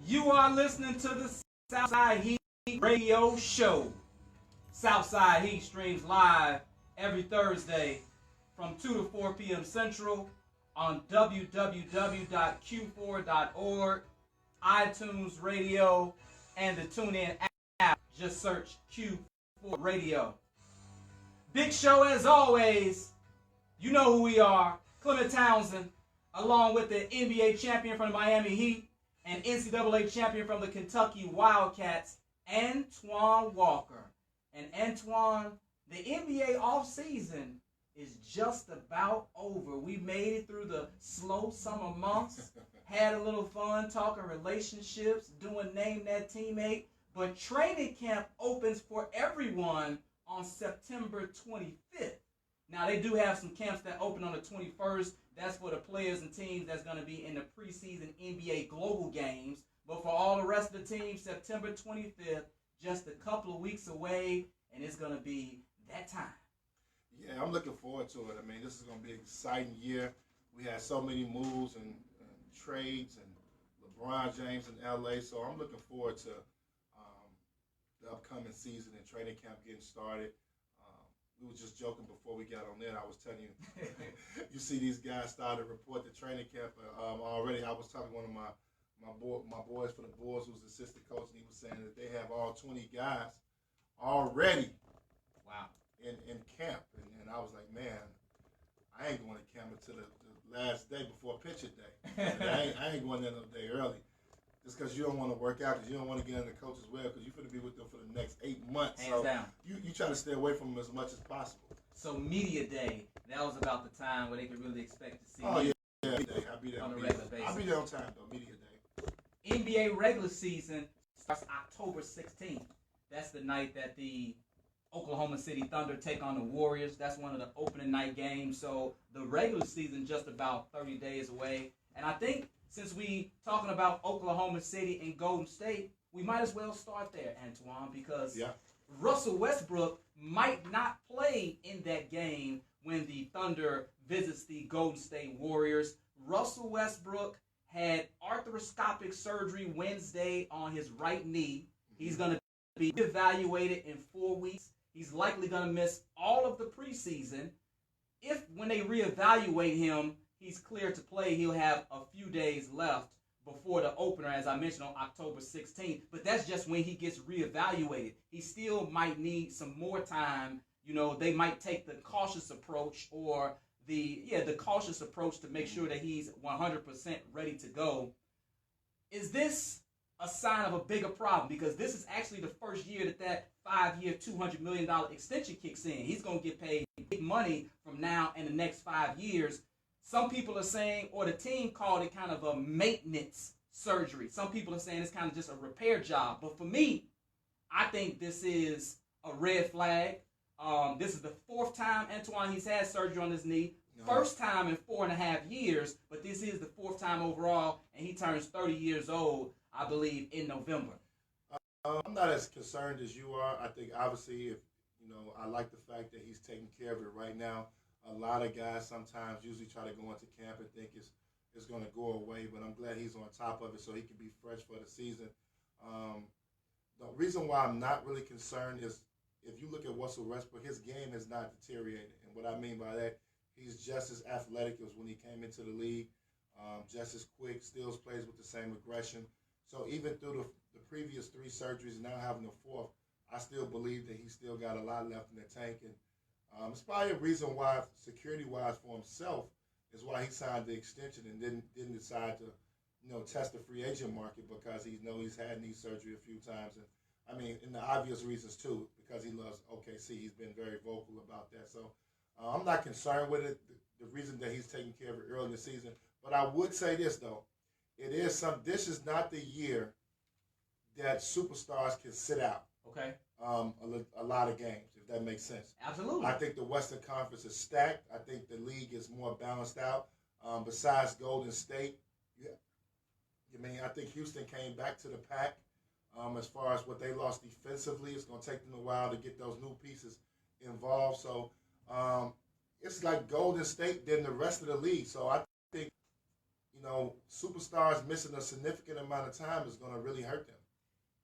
You are listening to the Southside Heat radio show. Southside Heat streams live every Thursday from 2 to 4 p.m. Central on www.q4.org, iTunes Radio, and the TuneIn app. Just search Q4 Radio. Big show as always. You know who we are. Clement Townsend, along with the NBA champion from the Miami Heat and NCAA champion from the Kentucky Wildcats, Antoine Walker. And Antoine, the NBA offseason is just about over. We made it through the slow summer months, had a little fun talking relationships, doing Name That Teammate, but training camp opens for everyone on September 25th. Now, they do have some camps that open on the 21st. That's for the players and teams that's going to be in the preseason NBA Global Games. But for all the rest of the teams, September 25th, just a couple of weeks away, and it's going to be that time. Yeah, I'm looking forward to it. I mean, this is going to be an exciting year. We had so many moves and trades and LeBron James in L.A., so I'm looking forward to the upcoming season and training camp getting started. We were just joking before we got on there. I was telling you, you see these guys starting to report the training camp already. I was talking to one of my boys for the Bulls, who's assistant coach, and he was saying that they have all 20 guys already. Wow. In camp, and I was like, man, I ain't going to camp until the last day before picture day. I ain't going there no day early. Just because you don't want to work out, because you don't want to get in the coach's well, because you're going to be with them for the next 8 months. Hands down. You try to stay away from them as much as possible. So media day, that was about the time where they could really expect to see I'll be there on a regular basis. I'll be there on time, though, media day. NBA regular season starts October 16th. That's the night that the Oklahoma City Thunder take on the Warriors. That's one of the opening night games. So the regular season just about 30 days away. And I think since we talking about Oklahoma City and Golden State, we might as well start there, Antoine, because Russell Westbrook might not play in that game when the Thunder visits the Golden State Warriors. Russell Westbrook had arthroscopic surgery Wednesday on his right knee. He's going to be evaluated in 4 weeks. He's likely going to miss all of the preseason. If, when they reevaluate him, he's clear to play, he'll have a few days left before the opener, as I mentioned, on October 16th. But that's just when he gets reevaluated. He still might need some more time. You know, they might take the cautious approach or the cautious approach to make sure that he's 100% ready to go. Is this a sign of a bigger problem? Because this is actually the first year that 5-year, $200 million extension kicks in. He's going to get paid big money from now and the next 5 years. Some people are saying, or the team called it kind of a maintenance surgery. Some people are saying it's kind of just a repair job. But for me, I think this is a red flag. This is the 4th time, Antoine, he's had surgery on his knee. First time in 4.5 years, but this is the 4th time overall, and he turns 30 years old, I believe, in November. I'm not as concerned as you are. I think, obviously, I like the fact that he's taking care of it right now. A lot of guys sometimes usually try to go into camp and think it's going to go away, but I'm glad he's on top of it so he can be fresh for the season. The reason why I'm not really concerned is if you look at Russell Westbrook, his game has not deteriorated. And what I mean by that, he's just as athletic as when he came into the league, just as quick, still plays with the same aggression. So even through the previous 3 surgeries, now having the 4th, I still believe that he's still got a lot left in the tank. And it's probably a reason why, security-wise for himself, is why he signed the extension and didn't decide to, test the free agent market, because he knows he's had knee surgery a few times. And I mean, and the obvious reasons too, because he loves OKC. He's been very vocal about that. So I'm not concerned with it. The reason that he's taking care of it early in the season, but I would say this though, this is not the year that superstars can sit out. Okay. A lot of games, if that makes sense. Absolutely. I think the Western Conference is stacked. I think the league is more balanced out. Besides Golden State, I think Houston came back to the pack as far as what they lost defensively. It's going to take them a while to get those new pieces involved. So it's like Golden State than the rest of the league. So I think, superstars missing a significant amount of time is going to really hurt them.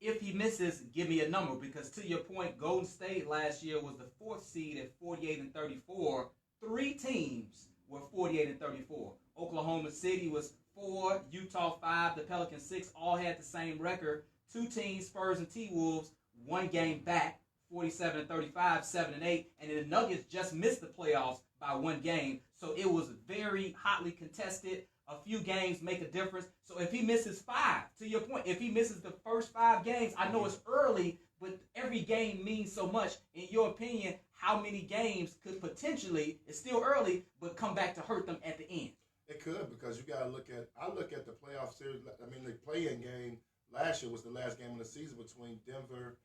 If he misses, give me a number, because to your point, Golden State last year was the 4th seed at 48-34. 3 teams were 48-34. Oklahoma City was 4, Utah 5, the Pelicans 6, all had the same record. 2 teams, Spurs and T-Wolves, 1 game back, 47-35, 7-8, and then the Nuggets just missed the playoffs by 1 game. So it was very hotly contested. A few games make a difference. So if he misses 5, to your point, if he misses the first 5 games, I know it's early, but every game means so much. In your opinion, how many games could potentially, it's still early, but come back to hurt them at the end? It could, because you got to I look at the playoff series. I mean, the play-in game last year was the last game of the season between Denver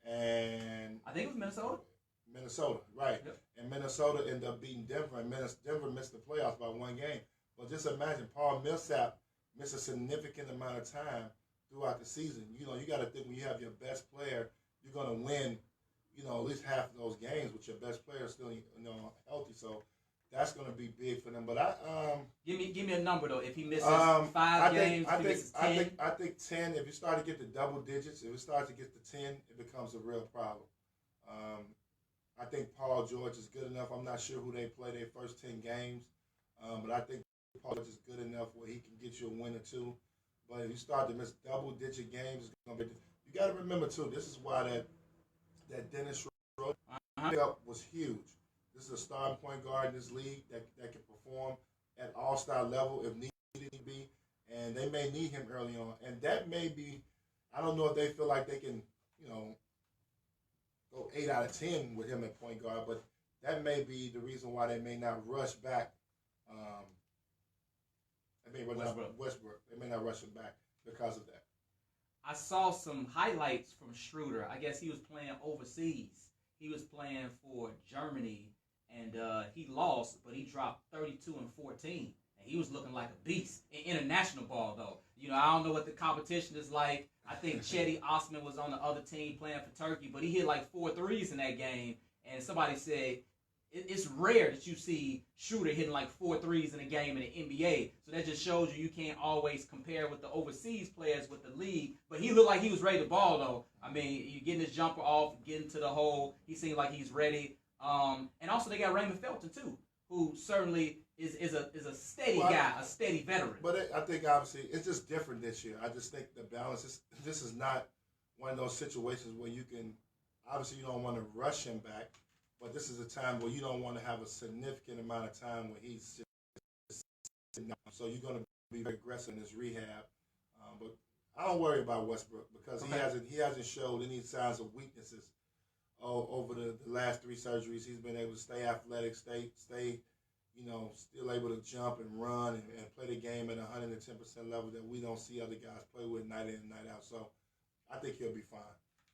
and... I think it was Minnesota. Minnesota, right. Yep. And Minnesota ended up beating Denver, and Denver missed the playoffs by 1 game. But just imagine Paul Millsap missed a significant amount of time throughout the season. You got to think when you have your best player, you're going to win, at least half of those games with your best player still, healthy. So that's going to be big for them. But give me a number though. If he misses 5 games, I misses 10. I think 10. If you start to get to double digits, if it starts to get to 10, it becomes a real problem. I think Paul George is good enough. I'm not sure who they play their first 10 games, but I think Paul George is good enough where he can get you a win or 2. But if you start to miss double-digit games, it's gonna be. You got to remember too. This is why that Dennis Schroeder pickup was huge. This is a starting point guard in this league that can perform at all-star level if needed to be, and they may need him early on. And that may be. I don't know if they feel like they can, go 8 out of 10 with him at point guard, but that may be the reason why they may not rush back. Westbrook. They may not rush him back because of that. I saw some highlights from Schroeder. I guess he was playing overseas. He was playing for Germany, and he lost, but he dropped 32 and 14. And he was looking like a beast. In international ball, though. I don't know what the competition is like. I think Chetty Osman was on the other team playing for Turkey, but he hit like 4 threes in that game. And somebody said it's rare that you see Schroeder hitting like 4 threes in a game in the NBA. So that just shows you can't always compare with the overseas players with the league. But he looked like he was ready to ball, though. I mean, you getting his jumper off, getting to the hole. He seemed like he's ready. And also they got Raymond Felton, too, who certainly is a steady guy, a steady veteran. But I think, obviously, it's just different this year. I just think the balance this is not one of those situations where you can – obviously, you don't want to rush him back. But this is a time where you don't want to have a significant amount of time where he's just sitting down. So you're going to be very aggressive in his rehab. But I don't worry about Westbrook because he hasn't showed any signs of weaknesses over the last 3 surgeries. He's been able to stay athletic, stay still able to jump and run and play the game at 110% level that we don't see other guys play with night in and night out. So I think he'll be fine.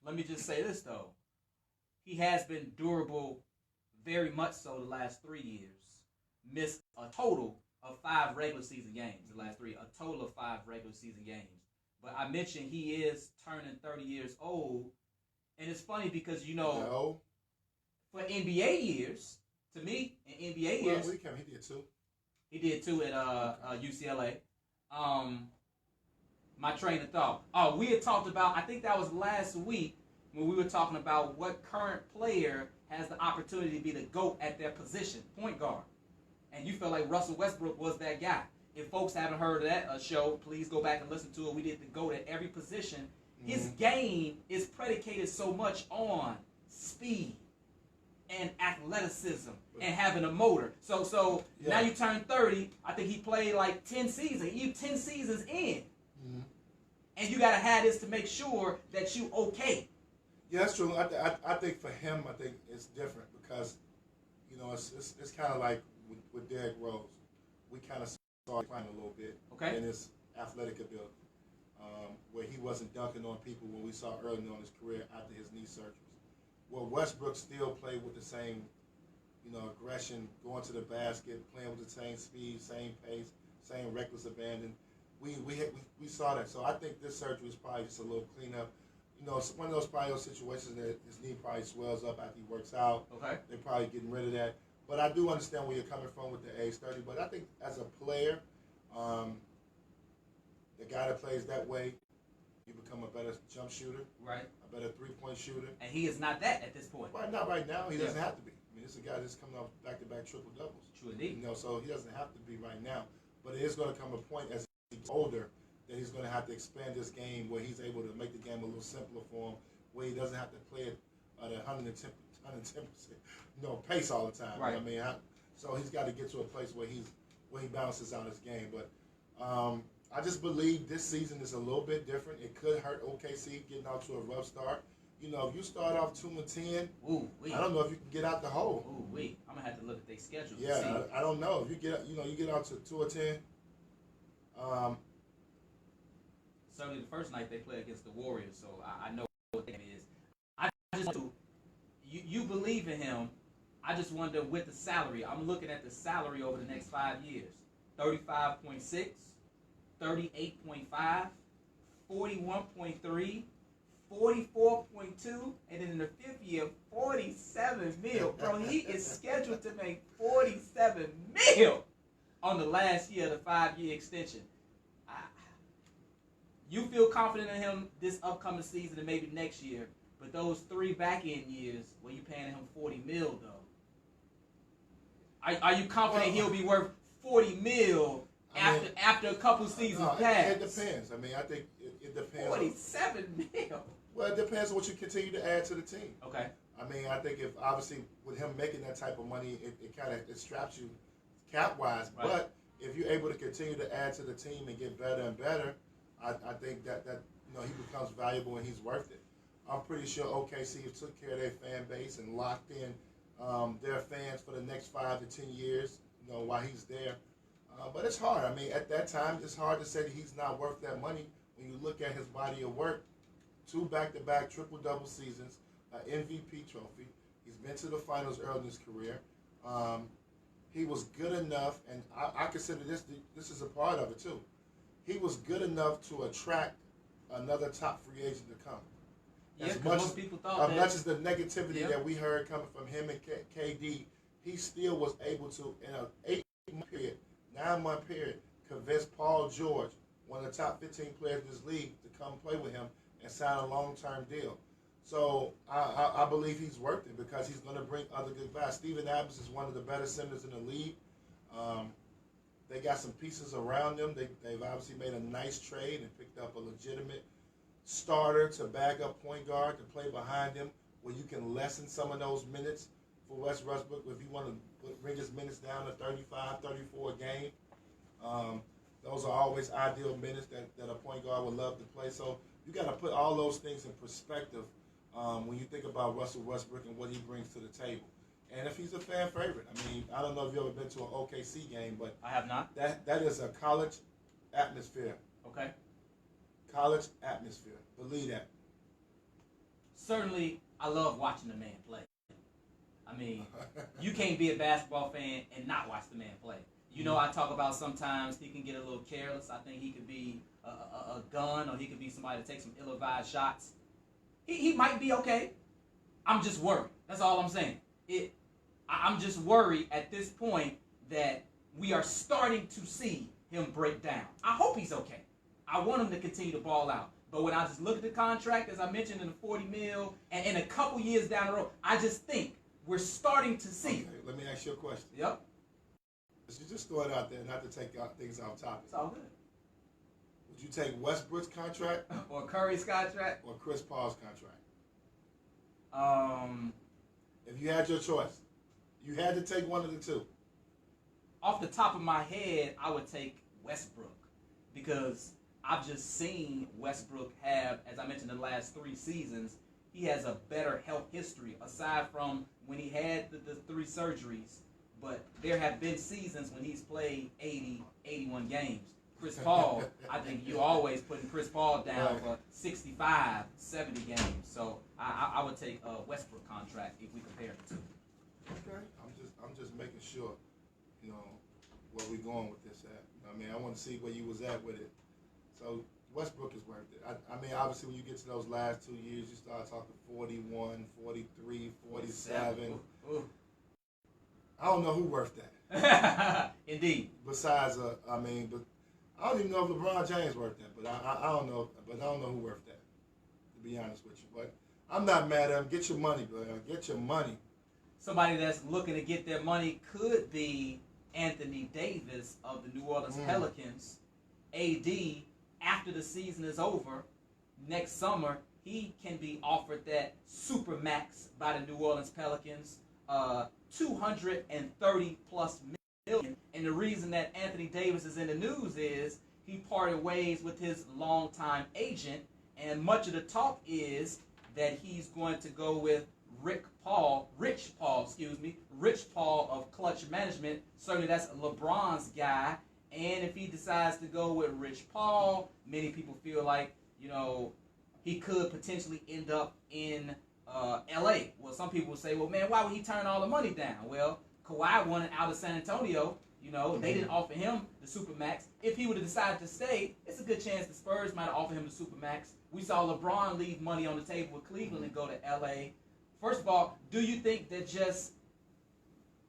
Let me just say this, though. He has been durable very much so the last 3 years. Missed a total of 5 regular season games the last 3. A total of 5 regular season games. But I mentioned he is turning 30 years old. And it's funny because, for NBA years, to me, in NBA years. He did too. He did too at UCLA. My train of thought. Oh, we had talked about, I think that was last week, when we were talking about what current player has the opportunity to be the GOAT at their position, point guard. And you felt like Russell Westbrook was that guy. If folks haven't heard of that show, please go back and listen to it. We did the GOAT at every position. Mm-hmm. His game is predicated so much on speed and athleticism and having a motor. So now you turn 30. I think he played like 10 seasons. You 10 seasons in. Mm-hmm. And you got to have this to make sure that you okay. Yeah, that's true. I think for him, I think it's different because, it's kind of like with Derrick Rose. We kind of saw him climb a little bit in his athletic ability, where he wasn't dunking on people when we saw early on in his career after his knee surgeries. Well, Westbrook still played with the same, aggression, going to the basket, playing with the same speed, same pace, same reckless abandon. We saw that. So I think this surgery is probably just a little cleanup. It's one of those situations that his knee probably swells up after he works out. Okay. They're probably getting rid of that. But I do understand where you're coming from with the age 30. But I think as a player, the guy that plays that way, you become a better jump shooter, right? A better three-point shooter. And he is not that at this point. Right, not right now. He doesn't have to be. I mean, this is a guy that's coming off back-to-back triple doubles. True indeed. You know, so he doesn't have to be right now. But it is going to come a point as he gets older that he's going to have to expand this game where he's able to make the game a little simpler for him, where he doesn't have to play it at 110%, pace all the time. Right. You know what I mean, so he's got to get to a place where he balances out his game. But I just believe this season is a little bit different. It could hurt OKC getting out to a rough start. You know, if you start off 2-10, I don't know if you can get out the hole. I'm gonna have to look at their schedule. Yeah, I don't know if you get out to 2-10. Certainly, the first night they play against the Warriors, so I know what that is. I just want to, you believe in him. I just wonder with the salary. I'm looking at the salary over the next 5 years: 35.6, 38.5, 41.3. 44.2, and then in the fifth year, 47 mil. Bro, he is scheduled to make 47 mil on the last year of the 5-year extension. You feel confident in him this upcoming season and maybe next year, but those 3 back-end years where you paying him 40 mil, though, are you confident he'll be worth 40 mil after a couple seasons pass? It depends. I mean, I think it depends. 47 mil. Well, it depends on what you continue to add to the team. Okay. I mean, I think if obviously with him making that type of money, it kind of straps you cap-wise. Right. But if you're able to continue to add to the team and get better and better, I think that he becomes valuable and he's worth it. I'm pretty sure OKC took care of their fan base and locked in their fans for the next 5 to 10 years, while he's there. But it's hard. I mean, at that time, it's hard to say that he's not worth that money when you look at his body of work. 2 back-to-back triple-double seasons, an MVP trophy. He's been to the finals early in his career. He was good enough, and I consider this is a part of it too. He was good enough to attract another top free agent to come. Yeah, because most people thought as much as the negativity that we heard coming from him and KD, he still was able to, in an 9-month period, convince Paul George, one of the top 15 players in this league, to come play with him and sign a long-term deal. So I believe he's worth it because he's going to bring other good guys. Steven Adams is one of the better centers in the league. They got some pieces around them. They've obviously made a nice trade and picked up a legitimate starter to bag up point guard to play behind him, where you can lessen some of those minutes for Russell Westbrook if you want to bring his minutes down to 35, 34 a game. Those are always ideal minutes that a point guard would love to play. So you got to put all those things in perspective when you think about Russell Westbrook and what he brings to the table. And if he's a fan favorite, I mean, I don't know if you've ever been to an OKC game, but I have not. That is a college atmosphere. Okay. College atmosphere. Believe that. Certainly, I love watching the man play. I mean, you can't be a basketball fan and not watch the man play. I talk about sometimes he can get a little careless. I think he could be a gun, or he could be somebody to take some ill-advised shots. He might be okay. I'm just worried. That's all I'm saying. I'm just worried at this point that we are starting to see him break down. I hope he's okay. I want him to continue to ball out. But when I just look at the contract, as I mentioned, in the 40 mil, and in a couple years down the road, I just think we're starting to see. Okay, let me ask you a question. Yep. You just throw it out there, not to take things off topic. It's all good. Would you take Westbrook's contract or Curry's contract or Chris Paul's contract? If you had your choice, you had to take one of the two. Off the top of my head, I would take Westbrook because I've just seen Westbrook have, as I mentioned, the last 3 seasons, he has a better health history aside from when he had the 3 surgeries. But there have been seasons when he's played 80, 81 games. Chris Paul, I think you're always putting Chris Paul down for 65, 70 games. So I would take a Westbrook contract if we compare the two. Okay. I'm just making sure, where we're going with this at. I mean, I want to see where you was at with it. So Westbrook is worth it. I mean, obviously, when you get to those last 2 years, you start talking 41, 43, 47. Ooh. I don't know who worth that. Indeed. Besides, but I don't even know if LeBron James worth that, but I don't know. But I don't know who worth that, to be honest with you. But I'm not mad at him. Get your money, bro. Get your money. Somebody that's looking to get their money could be Anthony Davis of the New Orleans Pelicans. AD, after the season is over, next summer, he can be offered that super max by the New Orleans Pelicans, 230 plus million. And the reason that Anthony Davis is in the news is he parted ways with his longtime agent, and much of the talk is that he's going to go with Rich Paul of Klutch Management. Certainly that's LeBron's guy. And if he decides to go with Rich Paul, many people feel like, he could potentially end up in L.A. Well, some people will say, well, man, why would he turn all the money down? Well, Kawhi wanted out of San Antonio. They didn't offer him the Supermax. If he would have decided to stay, it's a good chance the Spurs might have offered him the Supermax. We saw LeBron leave money on the table with Cleveland and go to L.A. First of all, do you think that just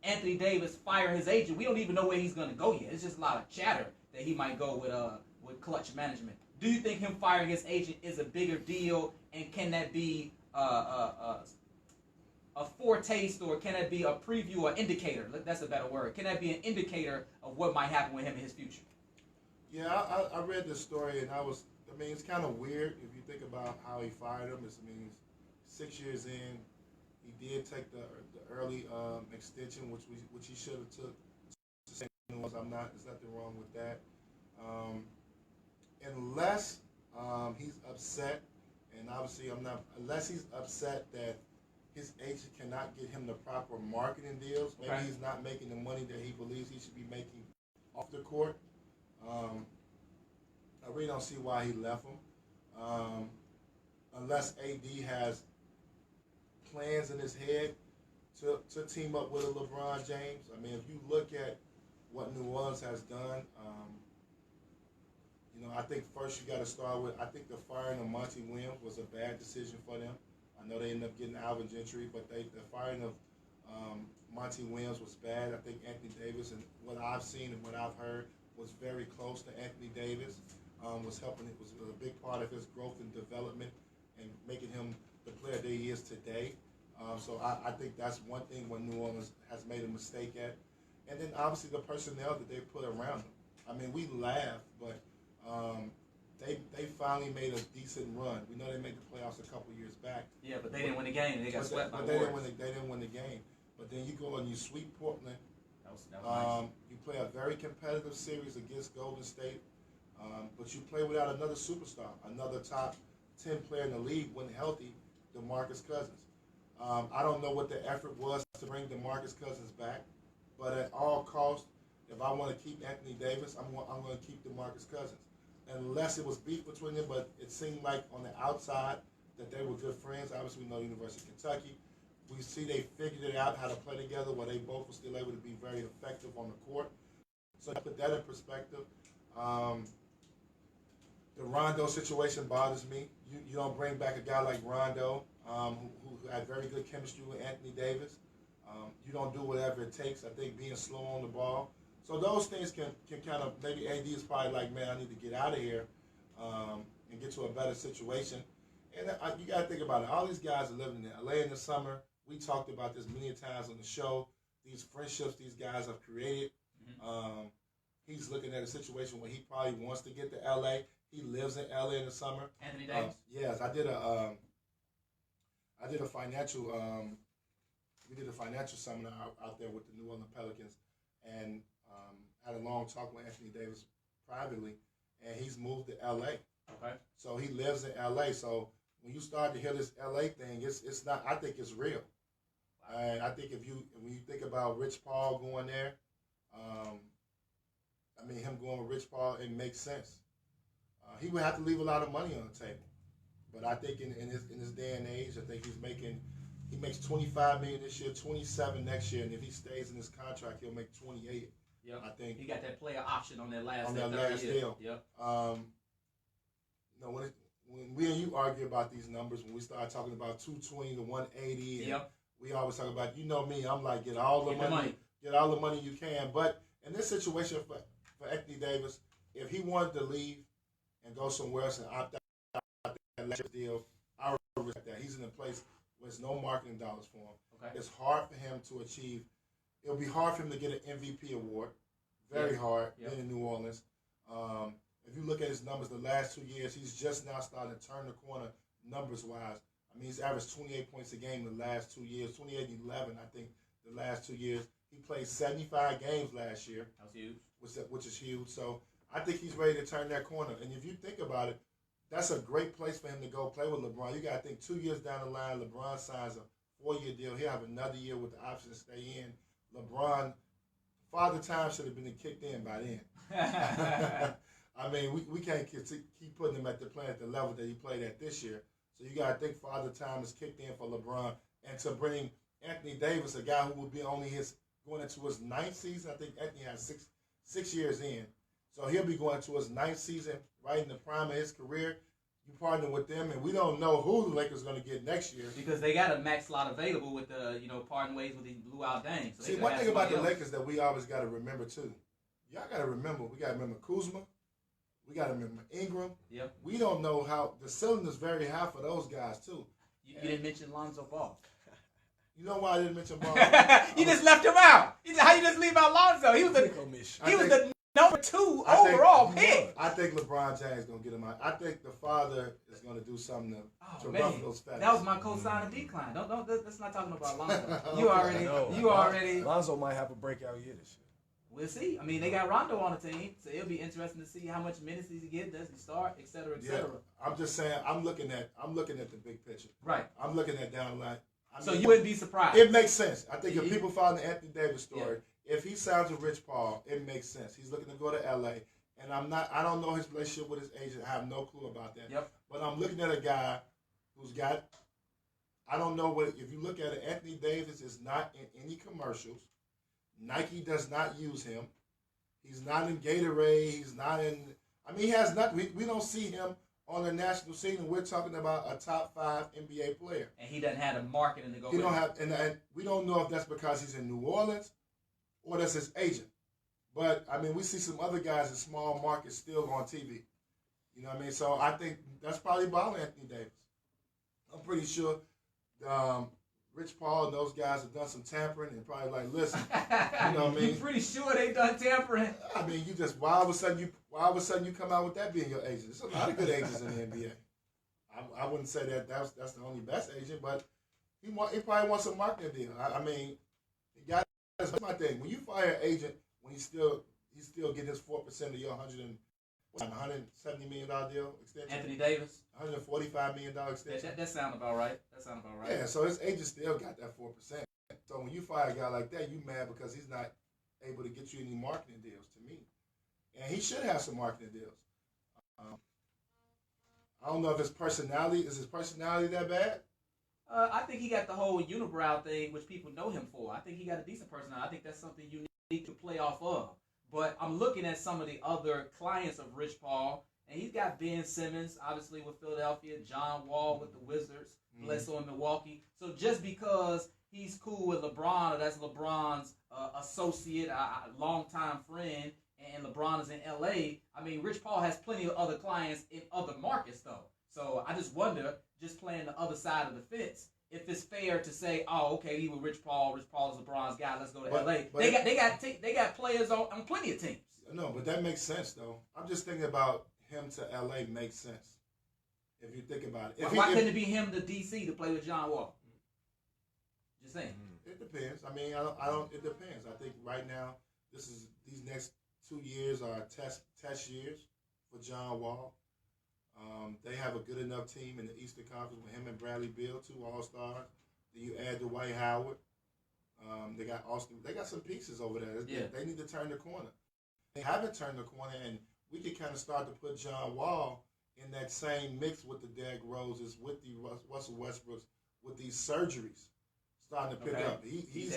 Anthony Davis fire his agent? We don't even know where he's going to go yet. It's just a lot of chatter that he might go with Klutch Management. Do you think him firing his agent is a bigger deal, and can that be a foretaste, or can that be a preview or indicator? That's a better word. Can that be an indicator of what might happen with him in his future? Yeah, I read this story, and it's kind of weird if you think about how he fired him. 6 years in, he did take the early extension, which he should have took. There's nothing wrong with that. Unless he's upset, and obviously unless he's upset that his agent cannot get him the proper marketing deals, maybe he's not making the money that he believes he should be making off the court. I really don't see why he left him. Unless AD has plans in his head to team up with a LeBron James. If you look at what New Orleans has done, I think first you got to start with, I think the firing of Monty Williams was a bad decision for them. I know they ended up getting Alvin Gentry, but the firing of Monty Williams was bad. I think Anthony Davis, and what I've seen and what I've heard, was very close to Anthony Davis. Was a big part of his growth and development and making him the player that he is today. So I think that's one thing where New Orleans has made a mistake at. And then obviously the personnel that they put around him. We laugh, but they finally made a decent run. We know they made the playoffs a couple years back. Yeah, but they didn't win the game. They got swept by the Warriors. They didn't win the game. But then you go and you sweep Portland. That was nice. You play a very competitive series against Golden State. But you play without another superstar, another top 10 player in the league when healthy, DeMarcus Cousins. I don't know what the effort was to bring DeMarcus Cousins back, but at all costs, if I want to keep Anthony Davis, I'm going to keep DeMarcus Cousins. Unless it was beef between them, but it seemed like on the outside that they were good friends. Obviously, we know University of Kentucky. We see they figured it out how to play together where they both were still able to be very effective on the court. So to put that in perspective, the Rondo situation bothers me. You don't bring back a guy like Rondo, who had very good chemistry with Anthony Davis. You don't do whatever it takes. I think being slow on the ball. So those things can kind of, maybe AD is probably like, man, I need to get out of here and get to a better situation. And you got to think about it. All these guys are living in LA in the summer. We talked about this many times on the show. These friendships these guys have created. Mm-hmm. He's looking at a situation where he probably wants to get to LA. He lives in LA in the summer. Anthony Davis. Yes, I did a financial. We did a financial seminar out there with the New Orleans Pelicans, and had a long talk with Anthony Davis privately, and he's moved to LA. Okay. So he lives in LA. So when you start to hear this LA thing, it's not. I think it's real. And I think when you think about Rich Paul going there, him going with Rich Paul, it makes sense. He would have to leave a lot of money on the table, but I think in this day and age, I think he makes $25 million this year, $27 next year, and if he stays in his contract, he'll make $28. Yep. I think he got that player option on that last deal. Yep. When we and you argue about these numbers, when we start talking about 220 to 180, and yep. we always talk about, me, I'm like, get all the money you can. But in this situation for Anthony Davis, if he wanted to leave and go somewhere else and opt out that last deal, I would respect that. He's in a place where there's no marketing dollars for him. Okay. It's hard for him to achieve. It'll be hard for him to get an MVP award. Very hard being in New Orleans. If you look at his numbers the last 2 years, he's just now starting to turn the corner numbers-wise. I mean, he's averaged 28 points a game the last 2 years, 28 and 11, I think, the last 2 years. He played 75 games last year. That's huge. Which is huge. So I think he's ready to turn that corner. And if you think about it, that's a great place for him to go play with LeBron. You got to think 2 years down the line, LeBron signs a 4-year deal. He'll have another year with the option to stay in. LeBron, Father Time should have been kicked in by then. I mean, we can't keep putting him at the level that he played at this year. So you got to think Father Time is kicked in for LeBron. And to bring Anthony Davis, a guy who will be only going into his 9th season. I think Anthony has six years in. So he'll be going to his 9th season, right in the prime of his career. You partner with them, and we don't know who the Lakers are going to get next year. Because they got a max slot available with the, parting ways with the Bull Luol Deng. So see, one thing about the Lakers that we always got to remember, too. Y'all got to remember, we got to remember Kuzma. We got to remember Ingram. Yep. We don't know how the ceiling is very high for those guys, too. You didn't mention Lonzo Ball. You know why I didn't mention Ball? You just left him out. How you just leave out Lonzo? He was the number 2 overall pick. I think LeBron James is going to get him out. I think the father is going to do something to ruffle those feathers. That was my cosign of decline. Let's not talking about Lonzo. You already. Lonzo might have a breakout year this year. We'll see. I mean, they got Rondo on the team, so it'll be interesting to see how much minutes he get, does he start, et cetera, et cetera. I'm just saying, I'm looking at the big picture. Right. I'm looking at down the line. So you wouldn't be surprised. It makes sense. I think if people follow the Anthony Davis story, if he signs with Rich Paul, it makes sense. He's looking to go to LA. And I don't know his relationship with his agent. I have no clue about that. Yep. But I'm looking at a guy who's got, I don't know what, if you look at it, Anthony Davis is not in any commercials. Nike does not use him. He's not in Gatorade. He's not in, he has nothing. We don't see him on the national scene, and we're talking about a top 5 NBA player. And he doesn't have the marketing to go with it. And we don't know if that's because he's in New Orleans or that's his agent. But, we see some other guys in small markets still on TV. You know what I mean? So I think that's probably bothering Anthony Davis. I'm pretty sure Rich Paul and those guys have done some tampering and probably like, listen, you know what I mean? You're pretty sure they done tampering. You just, why all of a sudden you come out with that being your agent? There's a lot of good agents in the NBA. I wouldn't say that's the only best agent, but he probably wants a marketing deal. That's my thing. When you fire an agent, when he's still getting his 4% of your $170 million deal extension. Anthony Davis. $145 million extension. That sound about right. Yeah, so his agent still got that 4%. So when you fire a guy like that, you mad because he's not able to get you any marketing deals, to me. And he should have some marketing deals. I don't know if his personality that bad? I think he got the whole unibrow thing, which people know him for. I think he got a decent personality. I think that's something you need to play off of. But I'm looking at some of the other clients of Rich Paul, and he's got Ben Simmons, obviously with Philadelphia, John Wall with the Wizards, Bledsoe in Milwaukee. So just because he's cool with LeBron, or that's LeBron's associate, a longtime friend, and LeBron is in L.A., Rich Paul has plenty of other clients in other markets, though. So I just wonder, just playing the other side of the fence, if it's fair to say, oh, okay, he was Rich Paul is LeBron's guy, let's go to L.A. They got players on plenty of teams. No, but that makes sense, though. I'm just thinking about him to L.A. makes sense, if you think about it. Why couldn't it be him to D.C. to play with John Wall? Just saying. It depends. I don't. It depends. I think right now, these next 2 years are test years for John Wall. They have a good enough team in the Eastern Conference with him and Bradley Beal, 2 All-Stars. Then you add Dwight Howard. They got Austin. They got some pieces over there. Yeah. They need to turn the corner. They haven't turned the corner, and we can kind of start to put John Wall in that same mix with the Derrick Roses, with the Russell Westbrooks, with these surgeries starting to pick up. He's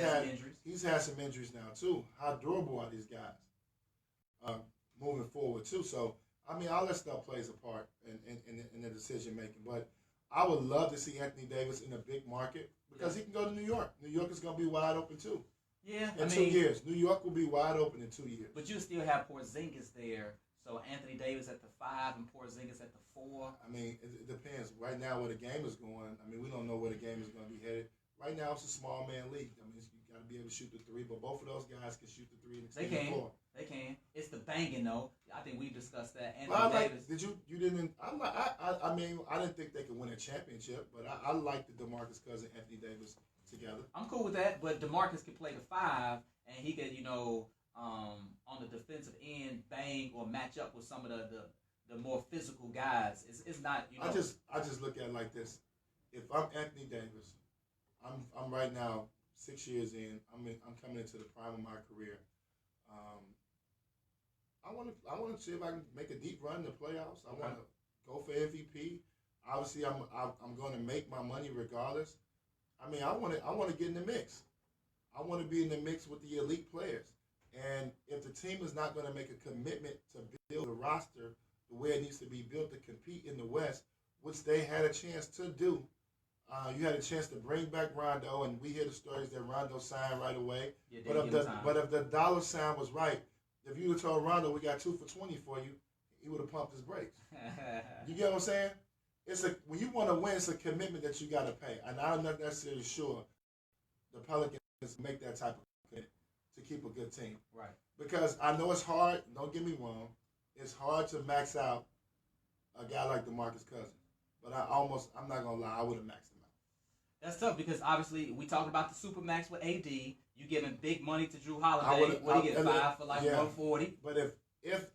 had some injuries now too. How durable are these guys moving forward too? So all that stuff plays a part in the decision making. But I would love to see Anthony Davis in a big market because he can go to New York. New York is going to be wide open too. Yeah, in 2 years, New York will be wide open in 2 years. But you still have Porzingis there, So Anthony Davis at the 5 and Porzingis at the 4. I mean, it depends. Right now, where the game is going, I mean, we don't know where the game is going to be headed. Right now, it's a small man league. I mean, you got to be able to shoot the 3, but both of those guys can shoot the 3 and extend the floor. They can. It's the banging though. I think we discussed that. Anthony Davis. Did you didn't? I mean, I didn't think they could win a championship, but I like the DeMarcus Cousins, Anthony Davis together. I'm cool with that, but DeMarcus can play the 5, and he could, on the defensive end, bang or match up with some of the more physical guys. It's not. I just look at it like this. If I'm Anthony Davis, I'm right now 6 years in. I'm coming into the prime of my career. I want to see if I can make a deep run in the playoffs. I want to go for MVP. Obviously, I'm going to make my money regardless. I mean, I want to get in the mix. I want to be in the mix with the elite players. And if the team is not going to make a commitment to build a roster the way it needs to be built to compete in the West, which they had a chance to do, you had a chance to bring back Rondo, and we hear the stories that Rondo signed right away. Yeah, but if the dollar sign was right, if you would have told Rondo we got 2 for $20 for you, he would have pumped his brakes. You get what I'm saying? When you want to win, it's a commitment that you got to pay. And I'm not necessarily sure the Pelicans make that type of commitment to keep a good team. Right. Because I know it's hard. Don't get me wrong. It's hard to max out a guy like DeMarcus Cousins. But I'm not going to lie, I would have maxed him out. That's tough because obviously we talked about the Supermax with AD. You giving big money to Drew Holiday. What he get 5 for like 140? But if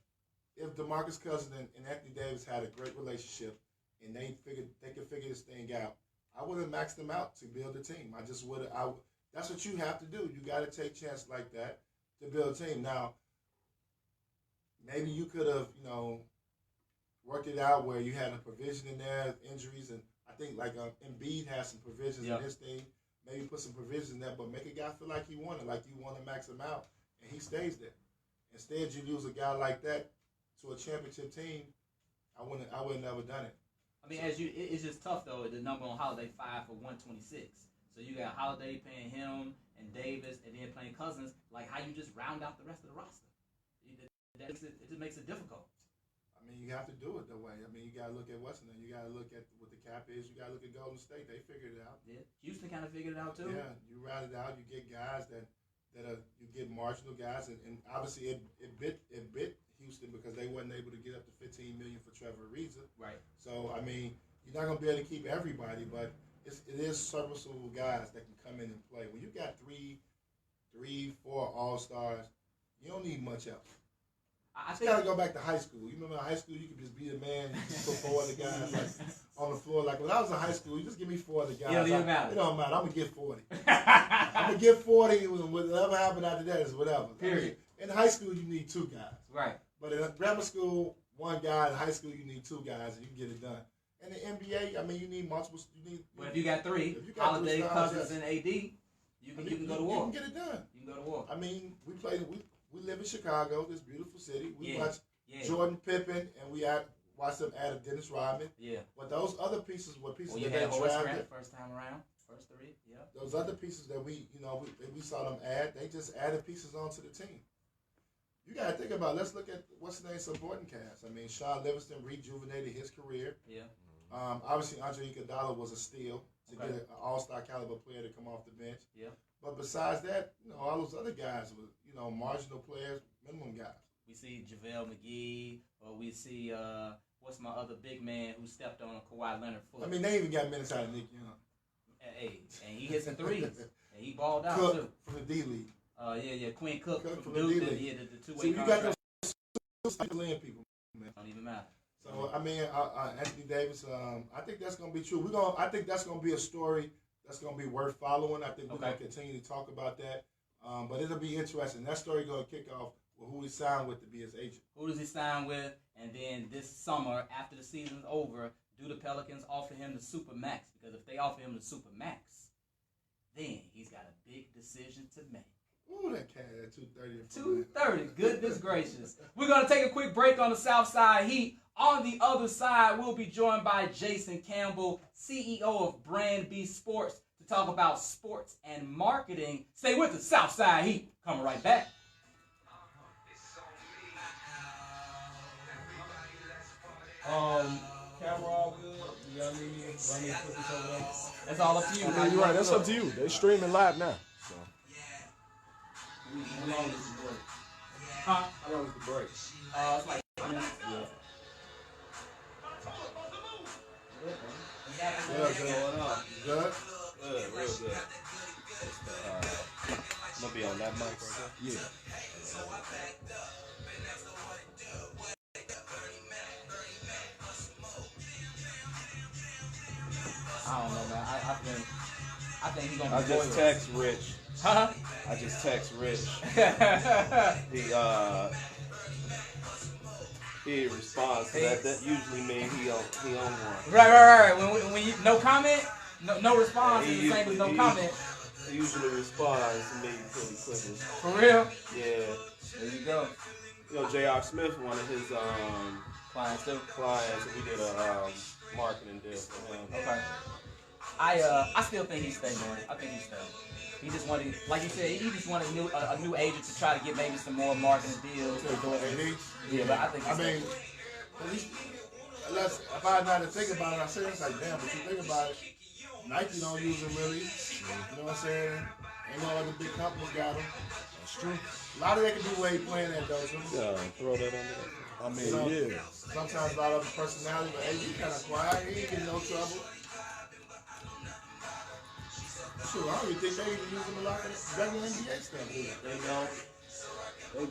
DeMarcus Cousins and Anthony Davis had a great relationship and they could figure this thing out, I would have maxed them out to build a team. I just would have. That's what you have to do. You got to take chances like that to build a team. Now, maybe you could have, worked it out where you had a provision in there, injuries, and I think like Embiid has some provisions in his team. Maybe put some provisions in there, but make a guy feel like he won it, like you want to max him out, and he stays there. Instead, you lose a guy like that to a championship team. I would have never done it. I mean, it's just tough though. The number on Holiday 5 for 126. So you got Holiday paying him and Davis, and then playing Cousins. Like how you just round out the rest of the roster. It just makes it difficult. I mean, you have to do it that way. I mean, you got to look at Washington. You got to look at what the cap is. You got to look at Golden State. They figured it out. Yeah, Houston kind of figured it out too. Yeah, you round it out. You get guys that you get marginal guys, and obviously it bit Houston because they wasn't able to get up to $15 million for Trevor Ariza. Right. So I mean, you're not gonna be able to keep everybody, but it is serviceable guys that can come in and play. When you got three, 4 All-Stars, you don't need much else. I think gotta go back to high school. You remember in high school, you could just be the man, and just put 4 other guys like, on the floor. Like when I was in high school, you just give me 4 other guys. It don't matter. It don't matter. I'm gonna get 40. I'm gonna get 40. Whatever happened after that is whatever. Period. I mean, in high school, you need 2 guys. Right. But in grammar school, 1 guy. In high school, you need 2 guys, and you can get it done. In the NBA, I mean, you need multiple. But if you got 3, Holiday, Cousins, and AD, you can go to war. You can get it done. You can go to war. I mean, we live in Chicago, this beautiful city. We watch Jordan Pippen, and we watch them add a Dennis Rodman. Yeah. But those other pieces were pieces that they drafted first time around, first 3. Yeah. Those other pieces that we saw them add, they just added pieces onto the team. You got to think about. Let's look at what's the name supporting cast. I mean, Sean Livingston rejuvenated his career. Yeah. Obviously, Andre Iguodala was a steal to get an all-star caliber player to come off the bench. Yeah. But besides that, all those other guys were, marginal players, minimum guys. We see JaVale McGee, or we see what's my other big man who stepped on Kawhi Leonard foot. I mean, they even got minutes out of Nick Young. Hey, and he hit some threes, and he balled out Cook too. From the D League. Quinn Cook from the Duke. D League. The 2-way. So you got those land people, man. Don't even matter. So I mean, Anthony Davis. I think that's going to be true. I think that's going to be a story that's going to be worth following. I think we're going to continue to talk about that. But it'll be interesting. That story going to kick off with who he signed with to be his agent. Who does he sign with? And then this summer, after the season's over, do the Pelicans offer him the Supermax? Because if they offer him the Supermax, then he's got a big decision to make. Ooh, that cat at 2:30. 2:30. Goodness gracious. We're going to take a quick break on the Southside Heat. On the other side, we'll be joined by Jason Campbell, CEO of Brand B Sports, to talk about sports and marketing. Stay with us, Southside Heat. Coming right back. Camera all good. You got me? Run me put this over there. That's all up to you. Yeah, you're right. That's up to you. They streaming live now. So. How long is the break? Huh? How long is the break? It's like 5 minutes. Yeah. What's going on? Good? Good, real good. I'm gonna be on that mic right there. Yeah. I don't know, man. I think he's gonna I be just loyal. text Rich. Huh? I just text Rich. He responds to that. That usually means he on one. Right. When you no comment, no response Yeah, is the same as no comment. He usually responds to me pretty quickly. For real? Yeah. There you go. You know, J.R. Smith, one of his Clients too. clients, we did a marketing deal for him. Okay. I still think he's staying, man. I think he's staying. He just wanted, like you said, he just wanted a new agent to try to get maybe some more marketing deals. Yeah, but I think he's staying. At least, if I not to think about it, I say it's like, damn, but you think about it, Nike don't use them really. You know what I'm saying? Ain't no other big companies got them. That's true. A lot of they can do where he playing at, though. So, Throw that under there. I mean, you know, yeah. sometimes a lot of personality, but AD kind of quiet. He ain't getting no trouble. Shoot, I don't even think they even use him a lot of regular NBA stuff. Do they? They know. They know.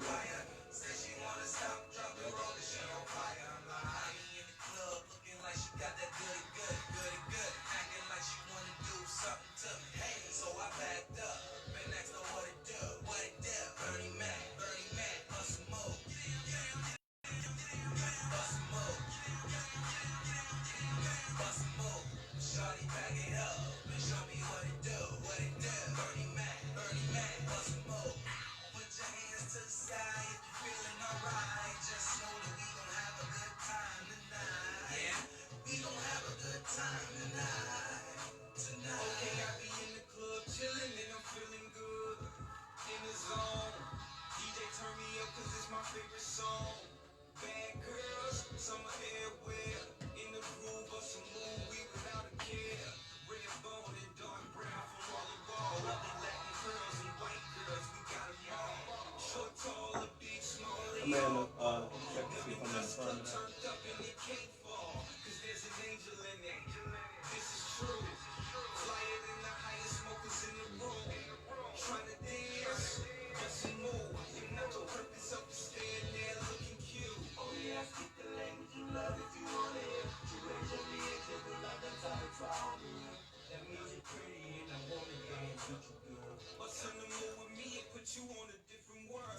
Man, check to see if I'm in front of that.